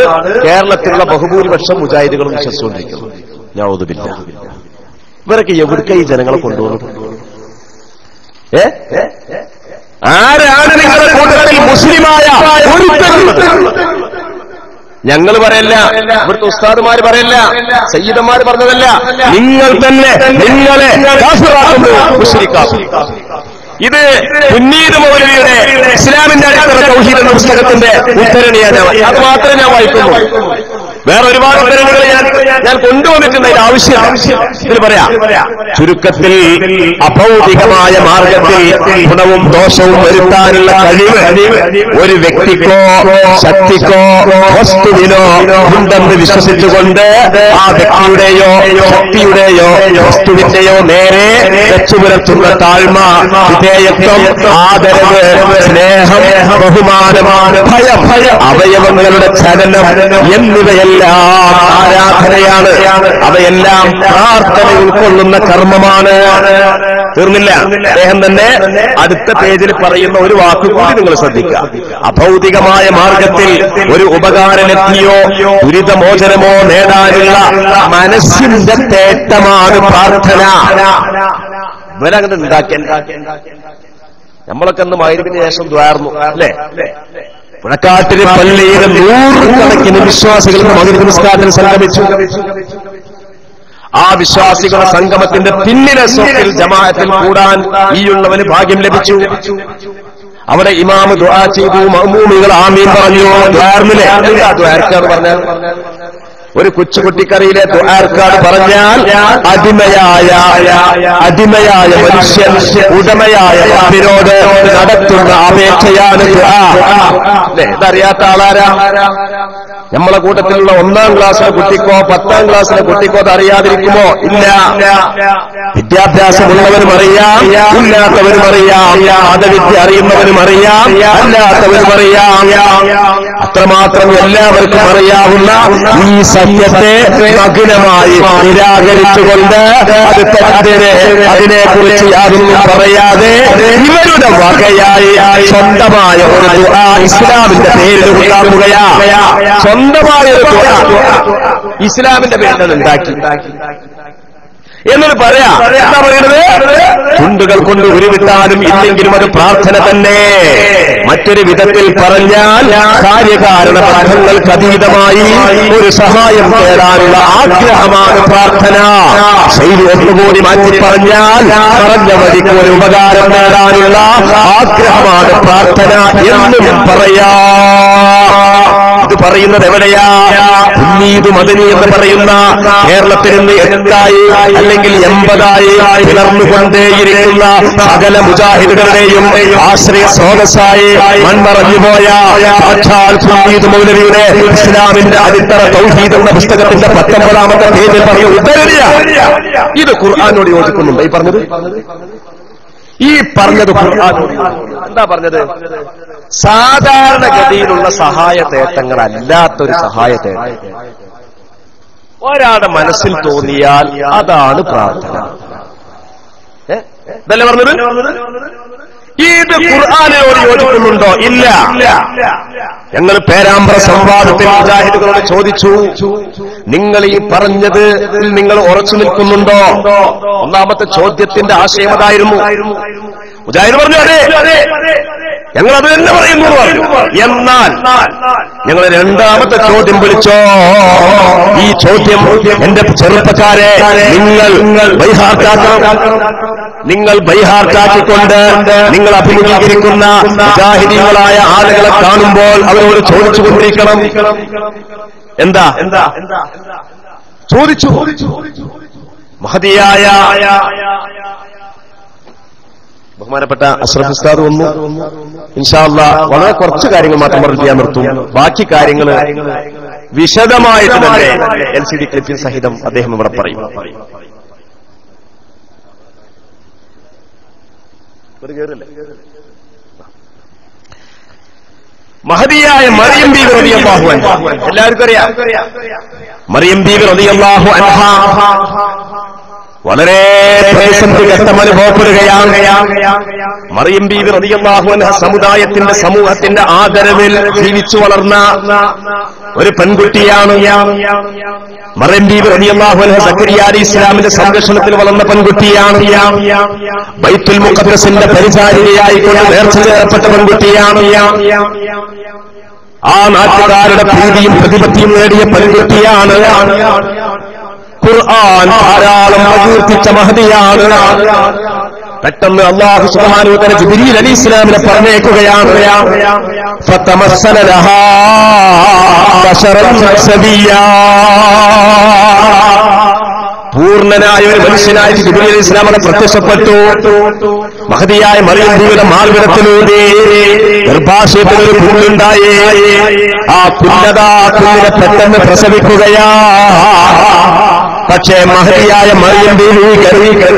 കേരളത്തിലുള്ള ബഹുഭൂരിപക്ഷം മുജാഹിദുകളും വിശ്വസിച്ചുകൊണ്ടിരിക്കുന്നത്. നഊദു ബില്ലാഹ്. ഇവരൊക്കെ എവിടേക്ക് ഈ ജനങ്ങളെ കൊണ്ടുപോകുന്നത്? ആരാണ് നിങ്ങളുടെ കൂട്ടത്തിൽ മുസ്ലിമായ ഞങ്ങൾ പറയല്ല, ഇവിടുത്തെ ഉസ്താദുമാര് പറയല്ല, സയ്യിദന്മാര് പറഞ്ഞതല്ല, നിങ്ങൾ തന്നെ നിങ്ങളെ കാഫിറാക്കുന്നു, മുശ്രിക്കാക്കും. ഇത് കുഞ്ഞീദ് മൗലവിയുടെ ഇസ്ലാമിന്റെ അടിത്തറ തൗഹീദ് എന്ന പുസ്തകത്തിന്റെ ഉദ്ധരണിയാണ്. അത് മാത്രമേ ഞാൻ വായിക്കുള്ളൂ. വേറെ ഒരുപാട് ഉദ്ധരണികൾ ഞാൻ കൊണ്ടുവന്നിട്ടുണ്ട്. ഇത് ആവശ്യം ഇതിൽ പറയാം. ചുരുക്കത്തിൽ അഭൗതികമായ മാർഗത്തിൽ ഗുണവും ദോഷവും വരുത്താനുള്ള കഴിവ് ഒരു വ്യക്തിക്കോ ശക്തിക്കോ വസ്തുവിനോ ഉണ്ടെന്ന് വിശ്വസിച്ചുകൊണ്ട് ആ വ്യക്തിയുടെയോ ശക്തിയുടെയോ വസ്തുവിന്റെയോ നേരെ വെച്ചുപുലർത്തുന്ന താഴ്മ, വിധേയത്വം, ആദരവ്, സ്നേഹം, ബഹുമാനം, ഭയം, അവയവങ്ങളുടെ ചലനം എന്നിവയെല്ലാം ആരാധനയാണ്. അവയെല്ലാം പ്രാർത്ഥന ഉൾക്കൊള്ളുന്ന കർമ്മമാണ്. തീർന്നില്ല. അദ്ദേഹം തന്നെ അടുത്ത പേജിൽ പറയുന്ന ഒരു വാക്കുകൂടി നിങ്ങൾ ശ്രദ്ധിക്കുക. അഭൗതികമായ മാർഗത്തിൽ ഒരു ഉപകാരലബ്ധിയോ ദുരിതമോചനമോ നേടാനുള്ള മനസ്സിന്റെ തേട്ടമാണ് പ്രാർത്ഥന. ഇവരങ്ങനെ ഉണ്ടാക്കിയ നമ്മളൊക്കെ അന്ന് മഗ്‌രിബിന് ശേഷം ദ്വാർന്നു അല്ലേ? പുഴക്കാട്ടിലെ പള്ളിയിൽ നൂറുകണക്കിന് വിശ്വാസികൾ മഗ്‌രിബ് നിസ്കാരത്തിന് സംഗമിച്ചു. ആ വിശ്വാസികളുടെ സംഗമത്തിന്റെ പിന്നിലെ സ്വത്തിൽ ജമാഅത്തിൽ കൂടാൻ ഈയുള്ളവന് ഭാഗ്യം ലഭിച്ചു. അവിടെ ഇമാം ദുആ ചെയ്തു, മഅ്മൂമികൾ ആമീൻ പറഞ്ഞു. ദ്വാർന്നില്ലേ? ദ്വാർക്കാന്ന് പറഞ്ഞാൽ ഒരു കൊച്ചുകുട്ടിക്കറിയിലെ ദുആർക്കാട് പറഞ്ഞാൽ അടിമയായ മനുഷ്യൻ ഉടമയായ റബ്ബിനോട് നടത്തുന്ന അപേക്ഷയാണ് ദുആ. ഇതറിയാത്ത ആളാരാ? നമ്മളെ കൂട്ടത്തിലുള്ള 1ാം ക്ലാസ്സിലെ കുട്ടിക്കോ 10ാം ക്ലാസ്സിലെ കുട്ടിക്കോ അത് അറിയാതിരിക്കുമോ? ഇല്ല. വിദ്യാഭ്യാസമുള്ളവരും അറിയാം, ഇല്ലാത്തവരും അറിയാം, മതവിദ്യ അറിയുന്നവരും അറിയാം, അല്ലാത്തവരും അറിയാം. അത്രമാത്രം എല്ലാവർക്കും അറിയാവുന്ന ഈ സത്യത്തെ നഗ്നമായി നിരാകരിച്ചുകൊണ്ട് അതിനെക്കുറിച്ച് യാതൊന്നും പറയാതെ ഇവരുടെ വകയായി സ്വന്തമായ ഒരു ദുആ ഇസ്ലാമിന്റെ പേരിൽ ഉണ്ടാക്കുകയാണ്. സ്വന്തമായൊരു ഇസ്ലാമിന്റെ പേരിൽ ഉണ്ടാക്കി എന്നത് പറയാ. എന്താ പറയുന്നത്? ചുണ്ടുകൾ കൊണ്ട് ഉരുവിട്ടാലും ഇല്ലെങ്കിലും അത് പ്രാർത്ഥന തന്നെ. മറ്റൊരു വിധത്തിൽ പറഞ്ഞാൽ കാര്യകാരണ ബന്ധങ്ങൾക്ക് അതീതമായി ഒരു സഹായം തേടാനുള്ള ആഗ്രഹമാണ് പ്രാർത്ഥന. ശൈലി ഒന്നുകൂടി മാറ്റി പറഞ്ഞാൽ പറഞ്ഞ വഴിക്ക് ഒരു ഉപകാരം നേടാനുള്ള ആഗ്രഹമാണ് പ്രാർത്ഥന എന്നും പറയാ. ഇത് പറയുന്നത് എവിടെയാ? ഉന്നീത് മദനി എന്ന് പറയുന്ന കേരളത്തിൽ നിന്ന് 8 അല്ലെങ്കിൽ 80 പിളർന്നുകൊണ്ടേയിരിക്കുന്ന സകല മുജാഹിദുകളുടെയും ആശ്രയ സ്രോതസ്സായി മൺമറഞ്ഞുപോയ സാക്ഷാൽ ഉന്നീത് മൗലവിയുടെ ഇസ്ലാമിന്റെ അടിത്തറ തൗഹീദ് എന്ന പുസ്തകത്തിന്റെ 19ാമത്തെ പേജിൽ പറഞ്ഞ ഉദ്ധരണിയ ഇത് ഖുർആനോട് യോജിക്കുന്നുണ്ട്. ഈ പറഞ്ഞത് ഖുർആനോട് എന്താ പറഞ്ഞത്? സാധാരണഗതിയിലുള്ള സഹായ തേട്ടങ്ങളല്ലാത്തൊരു സഹായ തേട്ടം ഒരാളുടെ മനസ്സിൽ തോന്നിയാൽ അതാണ് പ്രാർത്ഥന. ഇതല്ലേ പറഞ്ഞത്? ഇത് ഖുർആനോട് യോജിക്കുന്നുണ്ടോ? ഇല്ല. ഞങ്ങൾ പേരാമ്പ്ര സംവാദത്തിൽ മുജാഹിദുകളോട് ചോദിച്ചു, നിങ്ങൾ ഈ പറഞ്ഞത് നിങ്ങൾ ഉറച്ചു നിൽക്കുന്നുണ്ടോ? ഒന്നാമത്തെ ചോദ്യത്തിന്റെ ആശയം അതായിരുന്നു. മുജാഹിദ് പറഞ്ഞു അതെ, ഞങ്ങൾ അത് തന്നെ പറയുന്നു പറഞ്ഞു. എന്നാൽ ഞങ്ങൾ രണ്ടാമത്തെ ചോദ്യം വിളിച്ചോ. ഈ ചോദ്യം എന്റെ ചെറുപ്പക്കാരെ നിങ്ങൾ ബൈഹാർട്ടാക്കിക്കൊണ്ട് നിങ്ങൾ അഭിമുഖീകരിക്കുന്ന മുജാഹിദീങ്ങളായ ആളുകളെ കാണുമ്പോൾ അവരോട് ചോദിച്ചുകൊണ്ടിരിക്കണം. എന്താ ചോദിച്ചു? മഹദിയായ ബഹുമാനപ്പെട്ട അഷ്റഫ് ഉസ്താദ് വന്നു. ഇൻഷാ അല്ലാഹ് വളരെ കുറച്ച് കാര്യങ്ങൾ മാത്രം പറഞ്ഞു ഞാൻ നിർത്തും. ബാക്കി കാര്യങ്ങൾ വിശദമായിട്ട് തന്നെ LCD ക്ലിപ്പിംഗ് സഹിതം അദ്ദേഹം ഇവിടെ പറയും. മഹദിയായ മറിയം ബീവി റളിയല്ലാഹു അൻഹ എല്ലാവർക്കും അറിയാം. മറിയം ബീവി റളിയല്ലാഹു അൻഹ വളരെ പ്രതിസന്ധി ഘട്ടം അനുഭവപ്പെടുകയാണ്. മറിയം ബീവി റളിയല്ലാഹു അൻഹ സമൂഹത്തിന്റെ ആദരവിൽ ജീവിച്ചു വളർന്ന ഒരു പെൺകുട്ടിയാണ്. മറിയം ബീവി റളിയല്ലാഹു അൻഹ സക്കരിയ അലൈഹിസ്സലാമിന്റെ സംരക്ഷണത്തിൽ വളർന്ന പെൺകുട്ടിയാണ്. ബൈത്തുൽ മുഖദ്ദസിന്റെ പരിചാരികയായിക്കൊണ്ട് നേർച്ച ചേർപ്പെട്ട പെൺകുട്ടിയാണ്. ആ നാട്ടുകാരുടെ പ്രീതിയും പ്രതിപത്തിയും നേടിയ പെൺകുട്ടിയാണ്. ഖുർആൻ ധാരാളം പ്രകീർത്തിച്ച മഹദിയാണ്. പെട്ടെന്ന് അല്ലാഹു സുബ്ഹാനഹു വ തആല ജിബ്രീൽ അലൈഹിസ്സലാമിനെ പറഞ്ഞേക്കുകയാണ്. ഫതമസ്സല ലഹാ ബശറൻ സവിയ്യാ. പൂർണ്ണനായ ഒരു മനുഷ്യനായി ജിബ്രീൽ അലൈഹിസ്സലാമിനെ പ്രത്യക്ഷപ്പെട്ടു. മഹദിയായ മറിയം ബീവിയുടെ മാർവിടത്തിലൂടെ ഗർഭാശയത്തിൽ ഒരു കുഞ്ഞുണ്ടായി. ആ കുഞ്ഞിനെ പെട്ടെന്ന് പ്രസവിക്കുകയാ. പക്ഷേ മഹദിയായ മറിയം ബീവി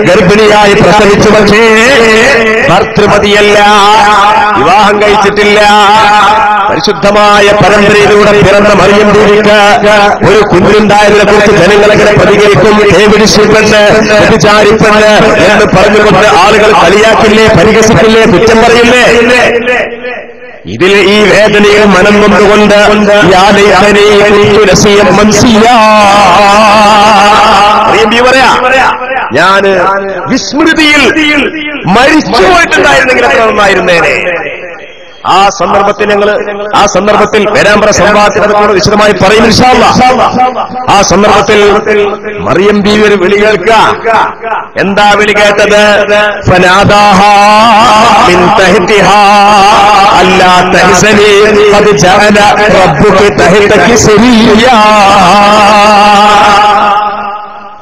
ഗർഭിണിയായി പ്രസവിച്ചു. പക്ഷേ ഭർത്തൃമതിയല്ല, വിവാഹം കഴിച്ചിട്ടില്ല. പരിശുദ്ധമായ പരമ്പരയിലൂടെ പിറന്ന മറിയം ബീവിക്ക് ഒരു കുഞ്ഞുണ്ടായതിനെ കുറിച്ച് ജനങ്ങളെങ്ങനെ പ്രതികരിക്കും? ഏവിടിശിപ്പെന്ന്, വ്യഭിചാരിപ്പെന്ന് എന്ന് പറഞ്ഞുകൊണ്ട് ആളുകൾ കളിയാക്കില്ലേ, പരിഹസിക്കില്ലേ, കുറ്റം പറയില്ലേ? ഇതിൽ ഈ വേദനയിൽ മനം കൊണ്ടുകൊണ്ട് ഞാന് വിസ്മൃതിയിൽ മരിച്ചുപോയിട്ടുണ്ടായിരുന്നെങ്കിൽ എത്ര നന്നായിരുന്നേനെ. ആ സന്ദർഭത്തിൽ പേരാമ്പ്ര സംവാദത്തിൽ അതൊക്കെ വിശദമായി പറയും ഇൻഷാ അല്ലാഹ്. ആ സന്ദർഭത്തിൽ മറിയം ബീവി ഒരു വിളി കേൾക്കുക. എന്താ വിളി കേട്ടത്? ഫനാദാഹാ മിൻ തഹ്തിഹാ അല്ലാ തഹ്സനി ഖദ് ജഅല റബ്ബുക തഹ്തകി സരിയ്യാ.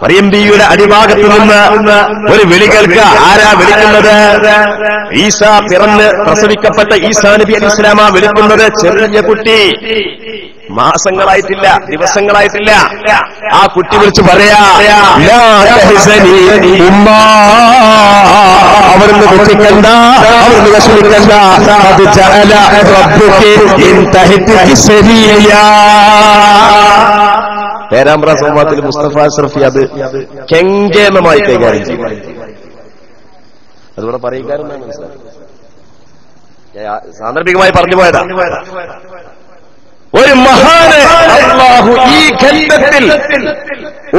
മറിയം ബീവിയുടെ അടിഭാഗത്ത് നിന്ന് ഒരു വിളി കേൾക്കുക. ആരാ വിളിക്കുന്നത്? ഈസ പിറന്ന് പ്രസവിക്കപ്പെട്ട ഈസാ നബി അലൈഹിസ്സലാമാ വിളിക്കുന്നത്. ചെറിയ കുട്ടി, മാസങ്ങളായിട്ടില്ല, ദിവസങ്ങളായിട്ടില്ല. ആ കുട്ടി വിളിച്ചു പറയാ, ലാ തഹ്സനി ഉമ്മാ, അവിടുന്ന് ദുഃഖിക്കണ്ട, അവിടുന്ന് വിഷമിക്കണ്ട. ഖദ് ജഅല റബ്ബുക തഹ്തകി സരിയ്യാ. പേരാമ്പ്ര സംവാദത്തിൽ മുസ്തഫ അഷ്റഫി അത് കെങ്കേമമായി കൈകാര്യം ചെയ്യും. അതുകൂടെ പറയുകാരെന്നാണ് മനസ്സിലാക്കുന്നത്. സാന്ദർഭികമായി പറഞ്ഞു പോയതാ. ഒരു മഹാന് അല്ലാഹു ഈ ഖണ്ഡത്തിൽ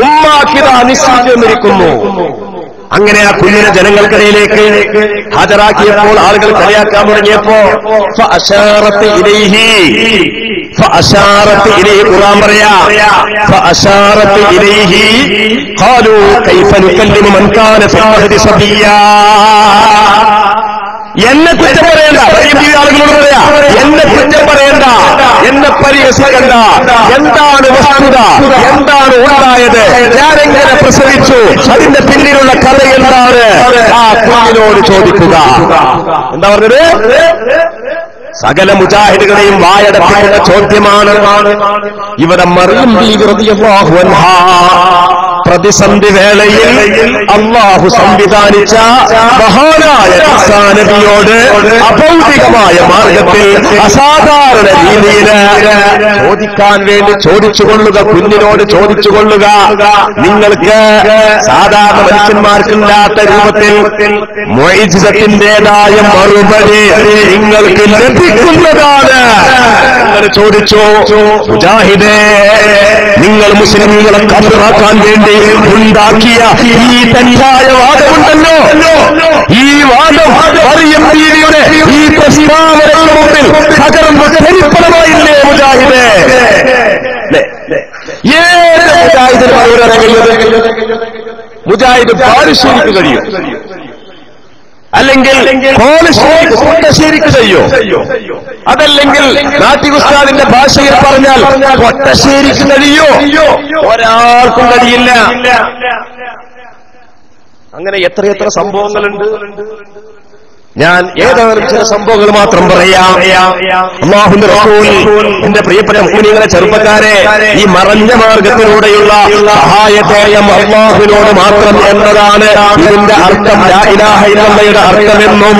ഉമ്മാക്കിതാ നിശ്ചയിച്ചിരിക്കുന്നു. അങ്ങനെ ആ കുഞ്ഞിനെ ജനങ്ങൾക്കിടയിലേക്ക് ഹാജരാക്കിയപ്പോൾ ആളുകൾ കളിയാക്കാൻ തുടങ്ങിയപ്പോ ഫഅശാറത്ത് ഇലൈഹി ഖുർആൻ പറയാ ഫഅശാറത്ത് ഇലൈഹി ഖാലൂ കൈഫ നുകല്ലിമു മൻ കാന ഫിൽ മഹ്ദി സബിയ്യാ. എന്നെ കുറ്റം പറയണ്ട, ആളുകളോട് പറയാ, എന്നെ കുറ്റം പറയണ്ട, എന്നെ പരിഹസിക്കണ്ട. എന്താണ് വസ്തുത, എന്താണ് ഉണ്ടായത്, ഞാനെങ്ങനെ പ്രസവിച്ചു, അതിന്റെ പിന്നിലുള്ള കഥ എന്താണ്, ആ കുഞ്ഞിനോട് ചോദിക്കുക. എന്താ പറഞ്ഞത്? സകല മുജാഹിദുകളെയും വായടപ്പിക്കുന്ന ചോദ്യമാണ്. ഇവിടെ മറിയം ബീവി റളിയല്ലാഹു അൻഹാ പ്രതിസന്ധി വേളയിൽ അല്ലാഹു സംവിധാനിച്ച മഹാനായ ഈസാ നബിയോട് അഭൗതികമായ മാർഗത്തിൽ അസാധാരണ രീതിയിൽ ചോദിക്കാൻ വേണ്ടി ചോദിച്ചുകൊള്ളുക, കുഞ്ഞിനോട് ചോദിച്ചുകൊള്ളുക. നിങ്ങൾക്ക് സാധാരണ മനുഷ്യന്മാർക്കില്ലാത്ത രൂപത്തിൽ മുഅ്ജിസത്തിന്റേതായ മറുപടി നിങ്ങൾക്ക് ലഭിക്കുന്നതാണ്. നിങ്ങൾ ചോദിച്ചു, മുജാഹിദേ, നിങ്ങൾ മുസ്ലിമുകളെ കബറാക്കാൻ വേണ്ടി ഉണ്ടാക്കിയ ഈ തെറ്റായ വാദമുണ്ടല്ലോ, ഈ വാദം മറിയം ബീവിയുടെ ഈ പ്രസ്താവനയുടെ മുമ്പിൽ തകർന്ന ചരിത്രമായില്ലേ മുജാഹിദേ? ഏത് മുജാഹിദിന് പറയാൻ കഴിയുന്നത്? മുജാഹിദ് ബാലുശ്ശേരിക്ക് കഴിയും, അല്ലെങ്കിൽ കൊട്ടശ്ശേരിക്ക് കഴിയോ, അതല്ലെങ്കിൽ നാട്ടി ഉസ്താദിന്റെ ഭാഷയിൽ പറഞ്ഞാൽ കൊട്ടശ്ശേരിക്ക് കഴിയോ? ഒരാൾക്കും കഴിയില്ല. അങ്ങനെ എത്രയെത്ര സംഭവങ്ങളുണ്ട്. ഞാൻ ഏതാനും ചില സംഭവങ്ങൾ മാത്രം പറയാം. അല്ലാഹുവിന്റെ റസൂൽ, എന്റെ പ്രിയപ്പെട്ട മുഅ്മിനീങ്ങളെ, ചെറുപ്പക്കാരെ, ഈ മറഞ്ഞ മാർഗത്തിലൂടെയുള്ള സഹായത്തേയം അല്ലാഹുവിനോട് മാത്രം എന്നതാണ് ഇതിന്റെ അർത്ഥം. ലാ ഇലാഹ ഇല്ലല്ലാഹയുടെ അർത്ഥമെന്നും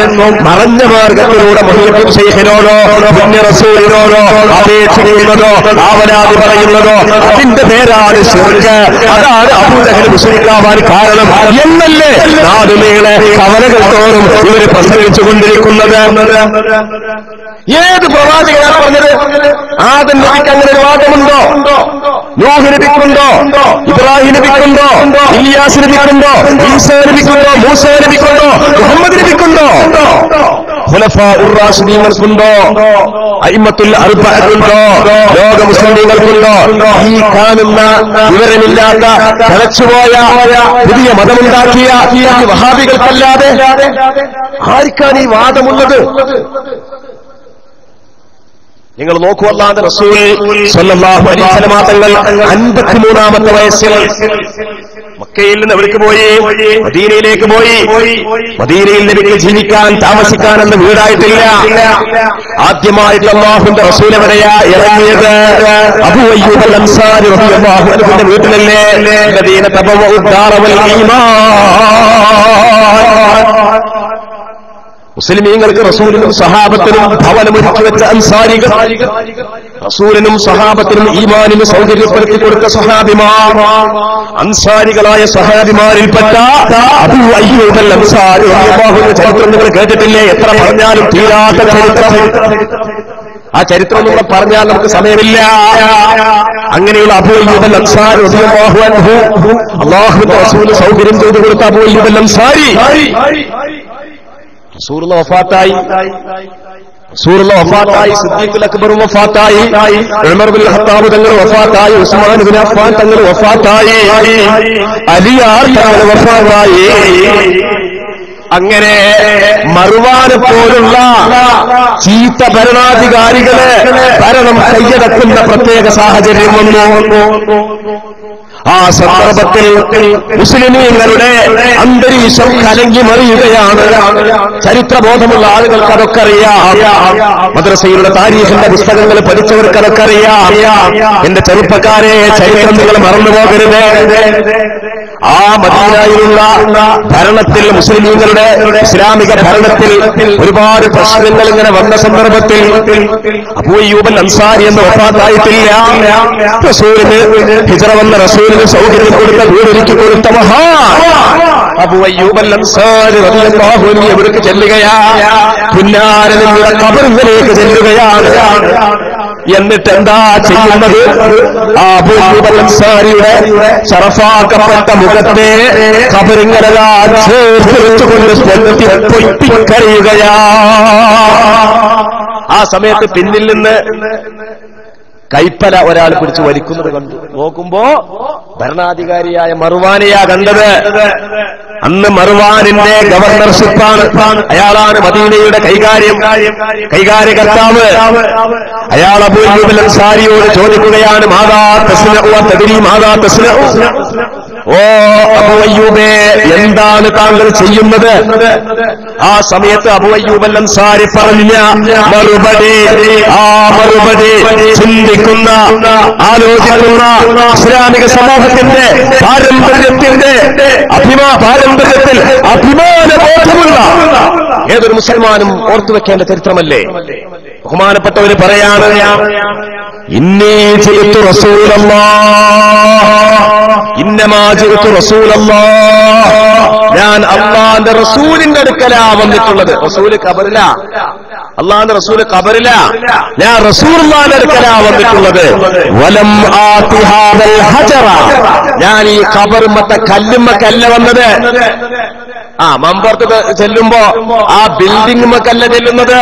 മറഞ്ഞ മാർഗത്തിലൂടെ മുഹമ്മദ് ശൈഖിനോടോ പുണ്യ റസൂലിനോടോ അപേക്ഷിക്കുന്നതോ ആവലാതി പറയുന്നതോ അതിന്റെ പേരാണ് ശിർക്ക്. അതാണ് അബൂജഹൽ മുശ്രിക്കാവാൻ കാരണം എന്നല്ലേ നാടുമേളെ കവലകൾ തോറും ഇവര് പ്രസംഗിച്ചുകൊണ്ടിരിക്കുന്നത്. ഏത് പ്രവാചകനാണ് പറഞ്ഞത്? ആദം നബിക്ക് അങ്ങനെ ഒരു വാദമുണ്ടോ? നൂഹ് നബിക്കുണ്ടോ? ഇബ്രാഹിം നബിക്കുണ്ടോ? ഇല്യാസ് നബിക്കുണ്ടോ? ഈസാ നബിക്കുണ്ടോ? മൂസാ നബിക്കുണ്ടോ? മുഹമ്മദ് നബിക്കുണ്ടോ? ഖുലഫാഉർ റാഷിദീങ്ങൾക്കുണ്ടോ? അഇമ്മത്തുൽ അർബഅത്തുണ്ടോ? ലോക മുസ്ലിമീങ്ങൾക്കുണ്ടോ? ഈ കാണുന്ന വിവരമില്ലാത്ത തലച്ചുപോയ പുതിയ മതമുണ്ടാക്കിയ ഈ വഹാബികൾക്കല്ലാതെ ആർക്കാണ് ഈ വാദമുള്ളത്? നിങ്ങൾ നോക്കൂ, അല്ലാഹുവിന്റെ റസൂൽ സ്വല്ലല്ലാഹു അലൈഹി വസല്ലം തങ്ങൾ 53ാമത്തെ വയസ്സിൽ മക്കയിൽ നിന്ന് എവിടേക്ക് പോയി? മദീനയിലേക്ക് പോയി. മദീനയിൽ നബിക്ക് ജീവിക്കാൻ, താമസിക്കാനെന്ന് വീടായിട്ടില്ല. ആദ്യമായിട്ട് അല്ലാഹുവിന്റെ റസൂൽ എവിടെയാ ഇറങ്ങിയത്? അബൂ അയ്യൂബ് അൽ അൻസാരി റളിയല്ലാഹു അൻഹുവിന്റെ വീട്ടിലല്ലേ? മദീന തബവഉ ദാറ വൽ ഈമാൻ. മുസ്ലിമീങ്ങൾക്ക് റസൂലിനും സഹാബത്തിനും ഭവനമൊരുക്കി വെച്ച അൻസാരികൾ, റസൂലിനും സഹാബത്തിനും ഈമാനിന് സൗകര്യപ്പെടുത്തി കൊടുത്ത സഹാബിമാർ, അൻസാരികളായ സഹാബിമാരിൽപ്പെട്ട അബൂ അയ്യൂബ് അൽ അൻസാരി റളിയല്ലാഹുവിന്റെ ചരിത്രം നിങ്ങൾ കേട്ടിട്ടില്ലേ? എത്ര പറഞ്ഞാലും തീരാത്ത ചരിത്രം. ആ ചരിത്രം നമ്മൾ പറഞ്ഞാൽ നമുക്ക് സമയമില്ല. അങ്ങനെയുള്ള അബൂ അയ്യൂബ് അൽ അൻസാരി റളിയല്ലാഹു അൻഹു, അല്ലാഹുവിന്റെ റസൂൽ സൗകര്യം ചെയ്തു കൊടുത്ത അബൂ അയ്യൂബ് അൽ അൻസാരി റസൂലുള്ള വഫാത്തായി. സിദ്ദീഖുൽ അക്ബർ വഫാത്തായി, ഉമർ ബിൻ ഖത്താബ് തങ്ങൾ വഫാത്തായി, ഉസ്മാൻ ബിൻ അഫ്ഫാൻ തങ്ങൾ വഫാത്തായി, അലിയാർ തങ്ങൾ വഫാത്തായി. അങ്ങനെ മറുവാനെ പോലുള്ള ചീത്ത ഭരണാധികാരികളെ ഭരണം കയ്യടക്കുന്ന പ്രത്യേക സാഹചര്യം വന്നു. ആ സന്ദർഭത്തിൽ മുസ്ലിമീങ്ങളുടെ അന്തരീക്ഷം കലങ്ങി മറിയുകയാണ്. ചരിത്രബോധമുള്ള ആളുകൾക്ക് അതൊക്കെ അറിയാം. മദ്രസയിലുള്ള താരീഖിന്റെ പുസ്തകങ്ങൾ പഠിച്ചവർക്ക് അതൊക്കെ അറിയാം. എന്റെ ചെറുപ്പക്കാരെ, ചരിത്രം നിങ്ങൾ മറന്നുപോകരുത്. ആ മദീനയിലുള്ള ഭരണത്തിൽ, മുസ്ലിമീങ്ങളുടെ ഇസ്ലാമിക ഭരണത്തിൽ ഒരുപാട് പ്രശ്നങ്ങൾ ഇങ്ങനെ വന്ന സന്ദർഭത്തിൽ അബൂ അയ്യൂബ് അൽ അൻസാരി എന്ന വഫാത്തായിട്ടില്ല. റസൂലിന് ഹിജ്റ വന്ന റസൂലിന് സൗകര്യം കൊടുത്ത, വീടൊരുക്കി കൊടുത്ത മഹാൻ അബൂ അയ്യൂബ് അൽ അൻസാരി റളിയല്ലാഹു അൻഹു എവിടേക്ക് ചെല്ലുകയാണ്? പുന്നാരനിലൂടെ ഖബറിലേക്ക് ചെല്ലുകയാണ്. എന്നിട്ട് എന്താ ചെയ്യുന്നത്? ആ അബൂ അയ്യൂബ് അൽ അൻസാരിയുടെ ശറഫാക്കപ്പെട്ട മുഖത്തെ ഖബറിങ്ങനതാ ചേർത്ത് വെച്ചുകൊണ്ട് പൊട്ടിക്കരയുകയാ. ആ സമയത്ത് പിന്നിൽ നിന്ന് കൈപ്പല ഒരാൾ പിടിച്ച് വലിക്കുന്നത് കണ്ടു. നോക്കുമ്പോ ഭരണാധികാരിയായ മർവാനെയാ കണ്ടത്. അന്ന് മർവാനിന്റെ ഗവർണർഷിപ്പാണ്. അയാളാണ് മദീനയുടെ കൈകാര്യകർത്താവ്. അയാൾ അബൂ അയ്യൂബ് അൽ അൻസാരിയോട് ചോദിക്കുകയാണ്, മാദാ തസ്നഉ തദ്രി മാദാ തസ്നഉ? ഓ അബൂ അയ്യൂബേ, എന്താണ് താങ്കൾ ചെയ്യുന്നത്? ആ സമയത്ത് അബൂ അയ്യൂബ് അൽ അൻസാരി പറഞ്ഞ മറുപടി, ആ മറുപടി ചിന്തിക്കുന്ന, ആലോചിക്കുന്ന, ഇസ്ലാമിക സമൂഹത്തിന്റെ പാരമ്പര്യത്തിൽ അഭിമാനബോധമുള്ള ഏതൊരു മുസൽമാനും ഓർത്തുവെക്കേണ്ട ചരിത്രമല്ലേ? ബഹുമാനപ്പെട്ടവര് പറയാണ്, ഇന്നീ ജിഇതു റസൂലല്ലാഹ്, ഇന്നമാ ജിഇതു റസൂലല്ലാഹ്, ഞാൻ അല്ലാഹുവിന്റെ റസൂലിന്റെ അടുക്കലാ വന്നിട്ടുള്ളത്. റസൂല് ഖബറില, അല്ലാഹുവിന്റെ റസൂല് ഖബറില, ഞാൻ റസൂലുള്ളാഹിന്റെ അടുക്കലാ വന്നിട്ടുള്ളത്. വലം ആതി ഹാദൽ ഹജറ, ഞാൻ ഈ ഖബറുമത്തെ കല്ലുമ്മക്കല്ല വന്നത്. മമ്പുറത്ത് ചെല്ലുമ്പോ ആ ബിൽഡിംഗുമക്കല്ല ചെല്ലുന്നത്,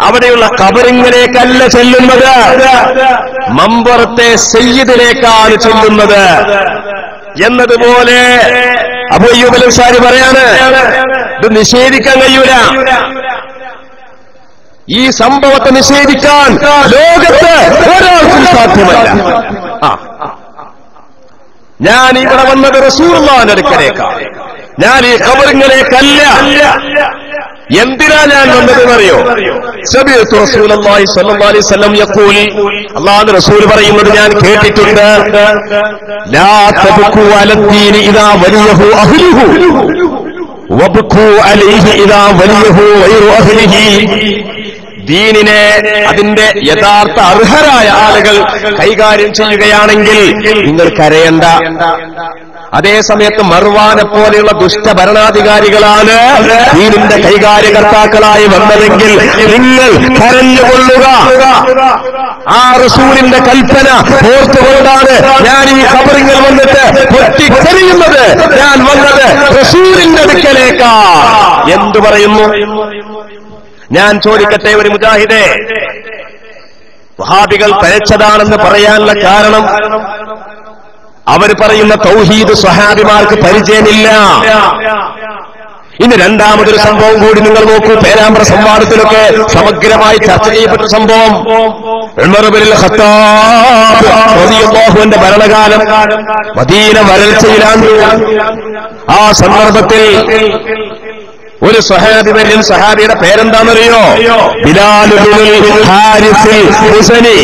അവിടെയുള്ള ഖബറിങ്ങിലേക്കല്ല ചെല്ലുന്നത്, മമ്പുറത്തെ സയ്യിദിലേക്കാണ് ചെല്ലുന്നത് എന്നതുപോലെ അബൂ അയ്യൂബ് അൽ അൻസാരി പറയാണ്, ഇത് നിഷേധിക്കാൻ കഴിയൂല. ഈ സംഭവത്തെ നിഷേധിക്കാൻ ലോകത്ത് ഒരാൾക്കും സാധ്യമല്ല. ഞാൻ ഇവിടെ വന്നത് റസൂലുള്ളാഹിന്റെ അടുക്കലേക്കാണ്, ഞാൻ ഈ ഖബറിങ്ങിലേക്കല്ല. എന്തിനാ ഞാൻ വന്നതെന്നറിയോ? സമിഅ്തു റസൂലുള്ളാഹി സ്വല്ലല്ലാഹു അലൈഹി വസല്ലം യഖൂൽ, അല്ലാഹുവിന്റെ റസൂൽ പറയുന്നത് ഞാൻ കേട്ടിട്ടുണ്ട്, ലാ തബ്കു അലദ്ദീനി ഇദാ വലിയഹു അഹ്ലുഹു വബ്കു അലൈഹി ഇദാ വലിയഹു ഗൈറു അഹ്ലിഹി. ദീനിനെ അതിന്റെ യഥാർത്ഥ അർഹരായ ആളുകൾ കൈകാര്യം ചെയ്യുകയാണെങ്കിൽ നിങ്ങൾ കരയണ്ട. അതേസമയത്ത് മർവാനെ പോലെയുള്ള ദുഷ്ടഭരണാധികാരികളാണ് ദീനിന്റെ കൈകാര്യകർത്താക്കളായി വന്നതെങ്കിൽ നിങ്ങൾ കരഞ്ഞുകൊള്ളുക. ആ റസൂലിന്റെ കൽപ്പന ഓർത്തുകൊണ്ടാണ് ഞാൻ ഈ ഖബറിൽ വന്നിട്ട് പൊട്ടിക്കരയുന്നത്. ഞാൻ വന്നത് റസൂലിന്റെ അടുക്കലേക്കാ. എന്തു പറയുന്നു? ഞാൻ ചോദിക്കട്ടെ, ഒരു മുജാഹിദേ, വഹാബികൾ പഴച്ചതാണെന്ന് പറയാനുള്ള കാരണം അവർ പറയുന്ന തൗഹീദ് സ്വഹാബിമാർക്ക് പരിചയമില്ല. ഇനി രണ്ടാമതൊരു സംഭവം കൂടി നിങ്ങൾ നോക്കൂ. പേരാമ്പ്ര സംവാദത്തിലൊക്കെ സമഗ്രമായി ചർച്ച ചെയ്യപ്പെട്ട സംഭവം, ഉമർ ഇബ്നുൽ ഖത്താബ് റളിയല്ലാഹു അൻഹുവിന്റെ ഭരണകാലം, മദീന വരൾച്ചയിലാണ്. ആ സന്ദർഭത്തിൽ ഒരു സ്വഹാബി വരും. സഹാബിയുടെ പേരെന്താണെന്നറിയോ? ബിലാൽ ഇബ്നുൽ ഹാരിസ് ഹുസനി.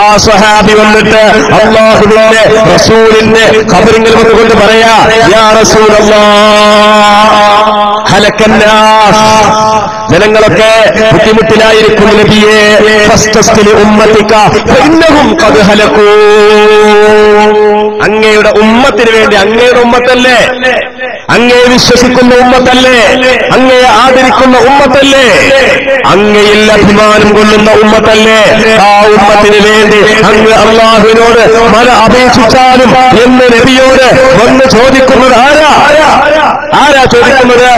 ആ സ്വഹാബി വന്നിട്ട് അല്ലാഹുവിന്റെ റസൂലിന്റെ ഖബറിൽ വന്നുകൊണ്ട് പറയാ, യാ റസൂലല്ലാഹ് ഹലക്കന്നാസ്, ജനങ്ങളൊക്കെ ബുദ്ധിമുട്ടിലായിരിക്കും നബിയേ, ഫസ്തസ്ഖിലി ഉമ്മതിക ഫഇന്നഹും ഖദ് ഹലകൂ. അങ്ങയുടെ ഉമ്മത്തിന് വേണ്ടി, അങ്ങയുടെ ഉമ്മത്തല്ലേ, അങ്ങയെ വിശ്വസിക്കുന്ന ഉമ്മത്തല്ലേ, അങ്ങയെ ആദരിക്കുന്ന ഉമ്മത്തല്ലേ, അങ്ങയിൽ അഭിമാനം കൊള്ളുന്ന ഉമ്മത്തല്ലേ, ആ ഉമ്മത്തിന് വേണ്ടി അങ്ങ് അല്ലാഹുവിനോട് മല അപേക്ഷിച്ചാലും എന്ന് നബിയോട് വന്ന് ചോദിക്കുന്നത് ആരാ ചോദിക്കുന്നത്?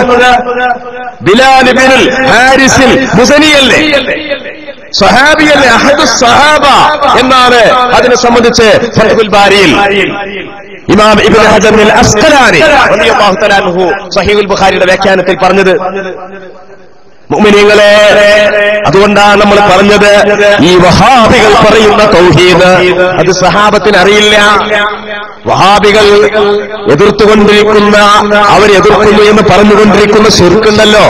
ബിലാൽ ഇബ്നുൽ ഹാരിസിൽ ഹുസനിയല്ലേ, സ്വഹാബിയല്ലേ, അഹദു സ്വഹാബ എന്നാണ് അതിനെ സംബന്ധിച്ച് ഫത്ഹുൽ ബാരിയിൽ ഇമാം ഇബ്നു ഹജർ അൽ അസ്ഖലാനി റളിയല്ലാഹു തആല അൻഹു സഹീഹുൽ ബുഖാരിയുടെ വ്യാഖ്യാനത്തിൽ പറഞ്ഞത്. മുഅ്മിനീങ്ങളെ, അതുകൊണ്ടാണ് നമ്മൾ പറഞ്ഞത്, ഈ വഹാബികൾ പറയുന്ന തൗഹീദ് അത് സഹാബത്തിന് അറിയില്ല. വഹാബികൾ എതിർത്തുകൊണ്ടിരിക്കുന്ന, അവരെതിർക്കുന്നു എന്ന് പറഞ്ഞുകൊണ്ടിരിക്കുന്ന ശിർക്കുണ്ടല്ലോ,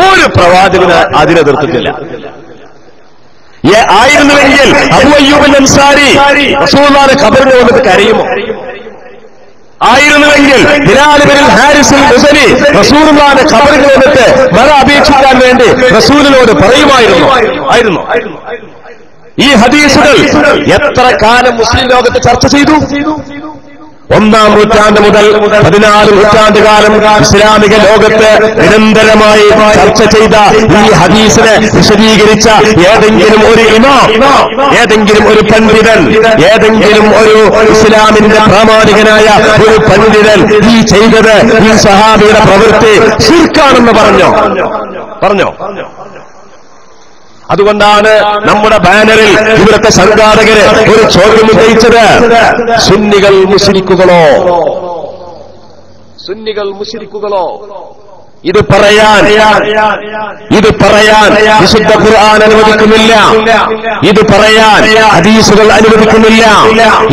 ഒരു പ്രവാചകന് അതിനെതിർത്തിട്ടില്ല. ആയിരുന്നുവെങ്കിൽ അബൂ അയ്യൂബ് അൽ അൻസാരി റസൂലുള്ളാഹിയുടെ ഖബറിൽ വന്നിട്ട് കരയുമോ? ആയിരുന്നുവെങ്കിൽ ബിലാൽ ഇബ്നുൽ ഹാരിസ് ഹുസനി റസൂലുള്ളാഹിയുടെ ഖബറിൽ വന്നിട്ട് മഴ അപേക്ഷിക്കാൻ വേണ്ടി റസൂലിനോട് പറയുമായിരുന്നു. ഈ ഹദീസുകൾ എത്ര കാലം മുസ്ലിം ലോകത്ത് ചർച്ച ചെയ്തു? 1-ാം നൂറ്റാണ്ട് മുതൽ 14 നൂറ്റാണ്ടുകാലം ഇസ്ലാമിക ലോകത്ത് നിരന്തരമായി ചർച്ച ചെയ്ത ഈ ഹദീസിനെ വിശദീകരിച്ച ഏതെങ്കിലും ഒരു ഇമാം, ഏതെങ്കിലും ഒരു പണ്ഡിതൻ, ഏതെങ്കിലും ഒരു ഇസ്ലാമിന്റെ പ്രാമാണികനായ ഒരു പണ്ഡിതൻ ഈ ചെയ്തത്, ഈ സഹാബിയുടെ പ്രവൃത്തി ശിർക്കാണെന്ന് പറഞ്ഞോ? അതുകൊണ്ടാണ് നമ്മുടെ ബാനറിൽ ഇവിടുത്തെ സംഘാടകര് ഒരു ചോദ്യം ഉന്നയിച്ചത്, സുന്നികൾ മുശ്രിക്കുകളോ? ഇത് പറയാൻ വിശുദ്ധ ഖുർആൻ അനുവദിക്കുന്നില്ല, ഇത് പറയാൻ ഹദീസുകൾ അനുവദിക്കുന്നില്ല,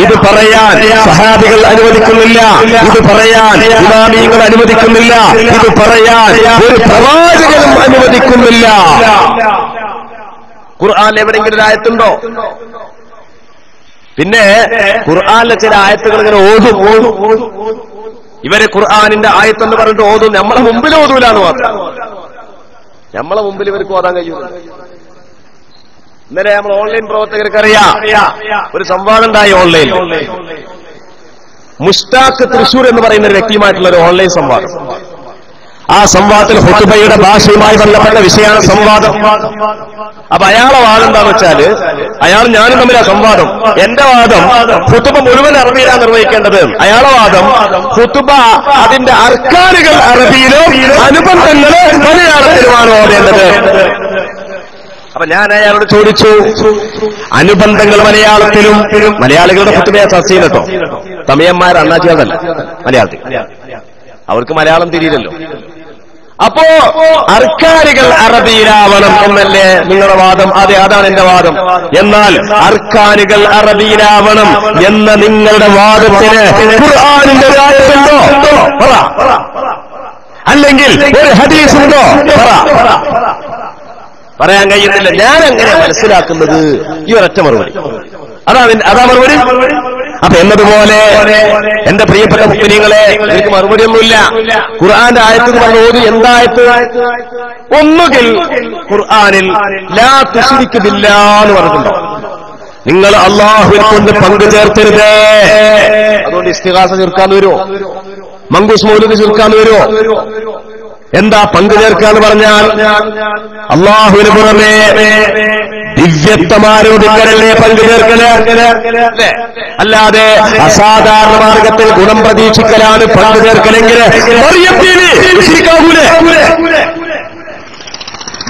ഇത് പറയാൻ സഹാബികൾ അനുവദിക്കുന്നില്ല, ഇത് പറയാൻ ഇമാമിയങ്ങൾ അനുവദിക്കുന്നില്ല, ഇത് പറയാൻ ഒരു പ്രവാചകനും അനുവദിക്കുന്നില്ല. ഖുർആൻ എവിടെയെങ്കിലും ഒരു ആയത്തുണ്ടോ? പിന്നെ ഖുർആനിലെ ചില ആയത്തുകൾ ഇങ്ങനെ ഓതും. ഇവര് ഖുർആനിന്റെ ആയത്തെന്ന് പറഞ്ഞിട്ട് ഓതും, നമ്മളെ മുമ്പിൽ ഓതൂലാന്ന് മാത്രം. നമ്മളെ മുമ്പിൽ ഇവർക്ക് ഓതാൻ കഴിയൂല. ഇന്നലെ നമ്മൾ ഓൺലൈൻ പ്രവർത്തകർക്കറിയാം, ഒരു സംവാദം ഉണ്ടായി ഓൺലൈൻ. മുസ്താഖ് തൃശൂർ എന്ന് പറയുന്ന ഒരു വ്യക്തിയുമായിട്ടുള്ള ഒരു ഓൺലൈൻ സംവാദം. ആ സംവാദത്തിൽ ഖുതുബയുടെ ഭാഷയുമായി ബന്ധപ്പെട്ട വിഷയമാണ് സംവാദം. അപ്പൊ അയാളെ വാദം എന്താണെന്ന് വെച്ചാല്, ഞാനും തമ്മിലാ സംവാദം. എന്റെ വാദം ഖുതുബ മുഴുവൻ അറബിയിലാണ് നിർവഹിക്കേണ്ടത്. അയാളെ വാദം ഖുതുബ അതിന്റെ അർക്കാനുകൾ അറബിയിലോ അനുബന്ധങ്ങള് മലയാളത്തിലുമാണ് ഓതേണ്ടത്. അപ്പൊ ഞാൻ അയാളോട് ചോദിച്ചു, അനുബന്ധങ്ങൾ മലയാളത്തിലും, മലയാളികളുടെ ഖുതുബയെ ചർച്ച ചെയ്യട്ടോ, തമിഴന്മാർ അണ്ണാച്ചിയാതല്ല മലയാളത്തിൽ, അവർക്ക് മലയാളം തിരിയില്ലല്ലോ. അപ്പോ അർക്കാനുകൾ അറബിയിലാവണം എന്നല്ലേ നിങ്ങളുടെ വാദം? അതെ, അതാണ് എന്റെ വാദം. എന്നാൽ അർക്കാനുകൾ അറബിയിലാവണം എന്ന നിങ്ങളുടെ വാദത്തിന് ഖുർആനിന്റെ ഒരു ആയത്തുണ്ടോ? പറ. അല്ലെങ്കിൽ ഒരു ഹദീസുണ്ടോ? പറ. പറയാൻ കഴിയുന്നില്ല. ഞാൻ എങ്ങനെ മനസ്സിലാക്കുന്നത്? ഈ ഒരൊറ്റ മറുപടി. അതാ മറുപടി. അപ്പൊ എന്നതുപോലെ എന്റെ പ്രിയപ്പെട്ട മുഅ്മിനീങ്ങളെ, എനിക്ക് മറുപടിയൊന്നുമില്ല. ഖുർആന്റെ ആയത്ത് പറഞ്ഞു ഓതി. എന്തായത്ത്? ഒന്നുകിൽ ഖുർആനിൽ ലാ തുശ്രിക് ബില്ലാഹ് എന്ന് പറഞ്ഞിട്ടുണ്ടോ? നിങ്ങൾ അല്ലാഹുവിനെ കൊണ്ട് പങ്കു ചേർത്തരുത്. അതുകൊണ്ട് ഇസ്തിഗാസ ചുരുക്കാന്ന് വരുമോ? മങ്കൂസ് മൗലിദ് ചുരുക്കാന്ന് വരുമോ? എന്താ പങ്കു ചേർക്കാന്ന് പറഞ്ഞാൽ, അല്ലാഹുവിന് പുറമെ ദിവ്യത്വമാരോപിക്കലല്ലേ പങ്കു ചേർക്കല്, അല്ലാതെ അസാധാരണ മാർഗത്തിൽ ഗുണം പ്രതീക്ഷിക്കലാണ് പങ്കു ചേർക്കലെങ്കിൽ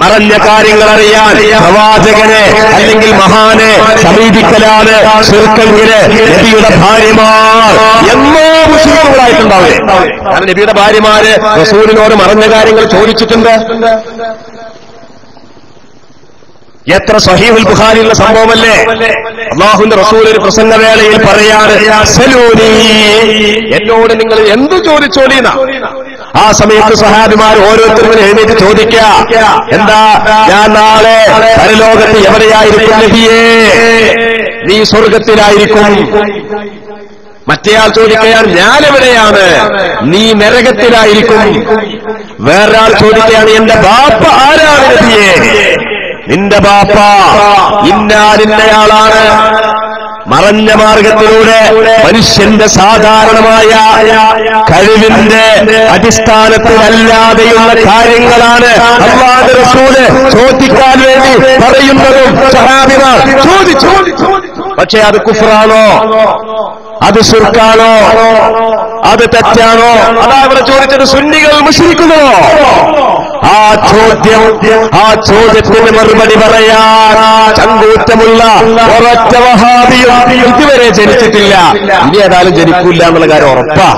മറഞ്ഞ കാര്യങ്ങൾ അറിയാൻ പ്രവാചകനെ അല്ലെങ്കിൽ മഹാനെ സമീപിക്കലാണ് ശിർക്കെങ്കില് നബിയുടെ ഭാര്യമാർ എന്നോ മുശ്രിക്കുകളായിട്ടുണ്ടാവേ. കാരണം നബിയുടെ ഭാര്യമാര് റസൂലിനോട് മറഞ്ഞ കാര്യങ്ങൾ ചോദിച്ചിട്ടുണ്ട്. എത്ര സ്വഹീഹുൽ ബുഖാരിയുള്ള സംഭവമല്ലേ? അല്ലാഹുവിന്റെ റസൂൽ ഒരു പ്രസംഗവേളയിൽ പറയാണ്, സലൂനി, എന്നോട് നിങ്ങൾ എന്തു ചോദിച്ചോളീന. ആ സമയത്ത് സഹാബിമാർ ഓരോരുത്തരും എഴുന്നേറ്റ് ചോദിക്കുക, എന്താ? ഞാൻ നാളെ പരലോകത്ത് എവിടെയായിരിക്കും നബിയേ? നീ സ്വർഗത്തിലായിരിക്കും. മറ്റേയാൾ ചോദിക്കുകയാണ്, ഞാൻ എവിടെയാണ്? നീ നരകത്തിലായിരിക്കും. വേറൊരാൾ ചോദിക്കുകയാണ്, എന്റെ ബാപ്പ ആരാണ് നബിയേ? നിന്റെ ബാപ്പ ഇന്നാലിന്നയാളാണ്. മറഞ്ഞ മാർഗത്തിലൂടെ മനുഷ്യന്റെ സാധാരണമായ കഴിവിന്റെ അടിസ്ഥാനത്തിലല്ലാതെയുള്ള കാര്യങ്ങളാണ് അല്ലാഹുവിന്റെ റസൂല് ചോദിക്കാൻ വേണ്ടി പറയുന്നതും സഹാബിമാർ ചോദിച്ചു. പക്ഷേ അത് കുഫ്റാണോ? അത് ശിർക്കാണോ? അത് തെറ്റാണോ? അതാ ഇവിടെ ചോദിച്ചത്, സുന്നികൾ മുശ്രിക്കുകളോ? ആ ചോദ്യത്തിന് മറുപടി പറയാൻ ചങ്കൂറ്റമുള്ള ഒരൊറ്റ വഹാബിയും ഇതുവരെ ജനിച്ചിട്ടില്ല. ഇനി ഏതായാലും ജനിക്കൂല്ല എന്നുള്ള കാര്യം ഉറപ്പാ.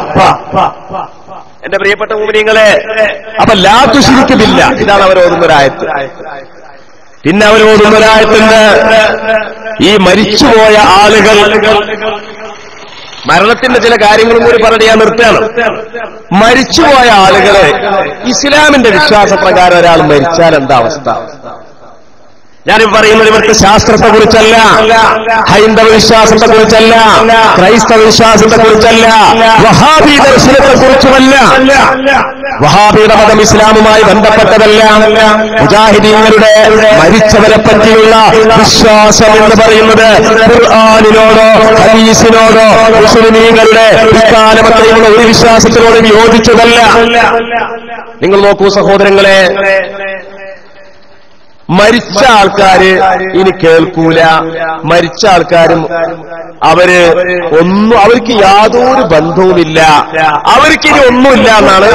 എന്റെ പ്രിയപ്പെട്ട മുഅ്മിനീങ്ങളെ, അപ്പൊ ലാ തുശ്രിക് ബില്ലാഹ്, ഇതാണ് അവർ ഓതുന്നൊരായത്ത്. പിന്നെ അവർ ഓതുന്നൊരായത്തുണ്ട്, ഈ മരിച്ചുപോയ ആളുകൾ, മരണത്തിന്റെ ചില കാര്യങ്ങളും കൂടി പറഞ്ഞ് ഞാൻ നിർത്തുകയാണ്. മരിച്ചുപോയ ആളുകളെ ഇസ്ലാമിന്റെ വിശ്വാസപ്രകാരം ഒരാൾ മരിച്ചാൽ എന്താ അവസ്ഥ? ഞാനിപ്പോ പറയുന്നത് ഇവർക്ക് ശാസ്ത്രത്തെ കുറിച്ചല്ല, ഹൈന്ദവ വിശ്വാസത്തെ കുറിച്ചല്ല, ക്രൈസ്തവ വിശ്വാസത്തെ കുറിച്ചല്ല, വഹാബി ദർശനത്തെ കുറിച്ചുമല്ല. വഹാബിയുടെ മതം ഇസ്ലാമുമായി ബന്ധപ്പെട്ടതല്ല. മുജാഹിദീങ്ങളുടെ മരിച്ചവരെ പറ്റിയുള്ള വിശ്വാസം എന്ന് പറയുന്നത് ഖുർആനിനോടോ ഹദീസിനോടോ മുസ്ലിമീങ്ങളുടെ ഇക്കാലമത്രയുള്ള ഒരു വിശ്വാസത്തിനോടും യോജിച്ചതല്ല. നിങ്ങൾ നോക്കൂ സഹോദരങ്ങളെ, മരിച്ച ആൾക്കാര് ഇനി കേൾക്കൂല, മരിച്ച ആൾക്കാരും അവർക്ക് യാതൊരു ബന്ധവുമില്ല, അവർക്കിനി ഒന്നുമില്ല എന്നാണ്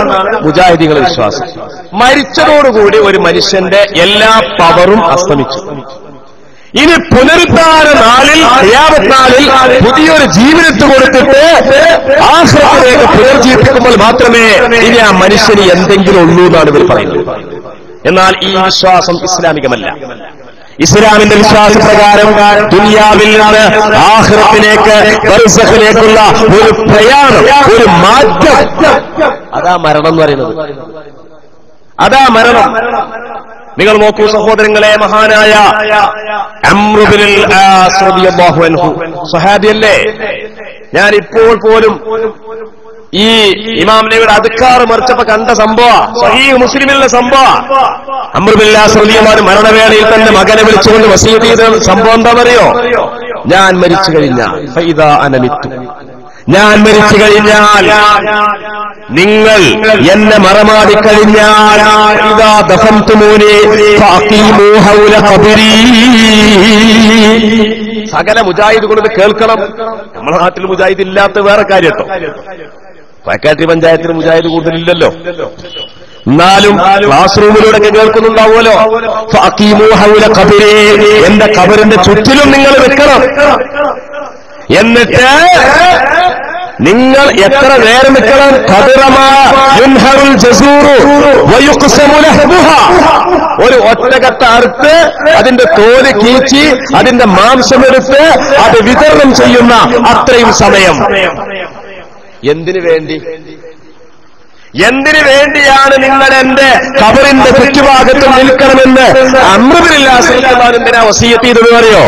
മുജാഹിദീങ്ങളുടെ വിശ്വാസം. മരിച്ചതോടുകൂടി ഒരു മനുഷ്യന്റെ എല്ലാ പവറും അസ്തമിച്ചു. ഇനി പുനരുദ്ധാന നാളിൽ, ഖിയാമത്ത് നാളിൽ പുതിയൊരു ജീവിതത്ത് കൊടുത്തിട്ട് ആഖിറത്തിലേക്ക് പുനർജീവിപ്പിക്കുമ്പോൾ മാത്രമേ ഇനി ആ മനുഷ്യന് എന്തെങ്കിലും ഉള്ളൂ എന്നാണ് ഇവർ പറയുന്നത്. എന്നാൽ ഈ വിശ്വാസം ഇസ്ലാമികമല്ല. ഇസ്ലാമിന്റെ വിശ്വാസപ്രകാരം ദുനിയാവിൽ നിന്ന് ആഖിറത്തിലേക്ക്, ബർസഖിലേക്കുള്ള ഒരു പ്രയാണം, ഒരു മാറ്റം, അതാ മരണം എന്ന് പറയുന്നത്. അതാ മരണം. നിങ്ങൾ നോക്കൂ സഹോദരങ്ങളെ, മഹാനായ അംർ ഇബ്നുൽ ആസ് റളിയല്ലാഹു അൻഹു സ്വഹാബിയല്ലേ? ഞാൻ ഇപ്പോൾ പോലും ഈ ഇമാം നബിയുടെ അദ്കാർ മറിച്ചപ്പോ കണ്ട സംഭവം, സഹീഹ് മുസ്ലിമിലെ സംഭവം. അംർ ഇബ്നുൽ ആസ് റളിയല്ലാഹു അൻഹു മരണവേളയിൽ തന്റെ മകനെ വിളിച്ചുകൊണ്ട് വസിയത്ത് ചെയ്ത സംഭവം എന്താണെന്നറിയോ? ഞാൻ മരിച്ചു കഴിഞ്ഞാൽ ഫൈദാ അന മിത്തു, ഞാൻ മരിച്ചു കഴിഞ്ഞാൽ, നിങ്ങൾ എന്നെ മറമാടിക്കഴിഞ്ഞാൽ, ഇദാ ദഫൻതുമൂനി ഫഅഖീമൂ ഹൗല ഖബരി. സകല മുജാഹിദുകൾ ഇത് കേൾക്കണം. നമ്മുടെ നാട്ടിൽ മുജാഹിദ് ഇല്ലാത്ത വേറെ കാര്യം കേട്ടോ. വയക്കാട്ടി പഞ്ചായത്തിൽ മുജാഹിദ് കൂടുതലില്ലല്ലോ, എന്നാലും ക്ലാസ് റൂമിലൂടെയൊക്കെ കേൾക്കുന്നുണ്ടാവുമല്ലോ. ഫഅഖീമൂ ഹൗല ഖബരി, എന്റെ ഖബറിന്റെ ചുറ്റിലും നിങ്ങൾ വെക്കണം. എന്നിട്ട് നിങ്ങൾ എത്ര നേരം നിൽക്കണം? ഒരു ഒറ്റകത്ത അറുത്ത് അതിന്റെ തോല് കീച്ചി അതിന്റെ മാംസമെടുത്ത് അത് വിതരണം ചെയ്യുന്ന അത്രയും സമയം. എന്തിനു വേണ്ടി? എന്തിനു വേണ്ടിയാണ് നിങ്ങൾ എന്റെ ഖബറിന്റെ ചുറ്റുഭാഗത്തും നിൽക്കണമെന്ന് അംർ ഇബ്നുൽ ആസ് എന്തിനാ വസിയത്ത് ചെയ്തത് അറിയോ?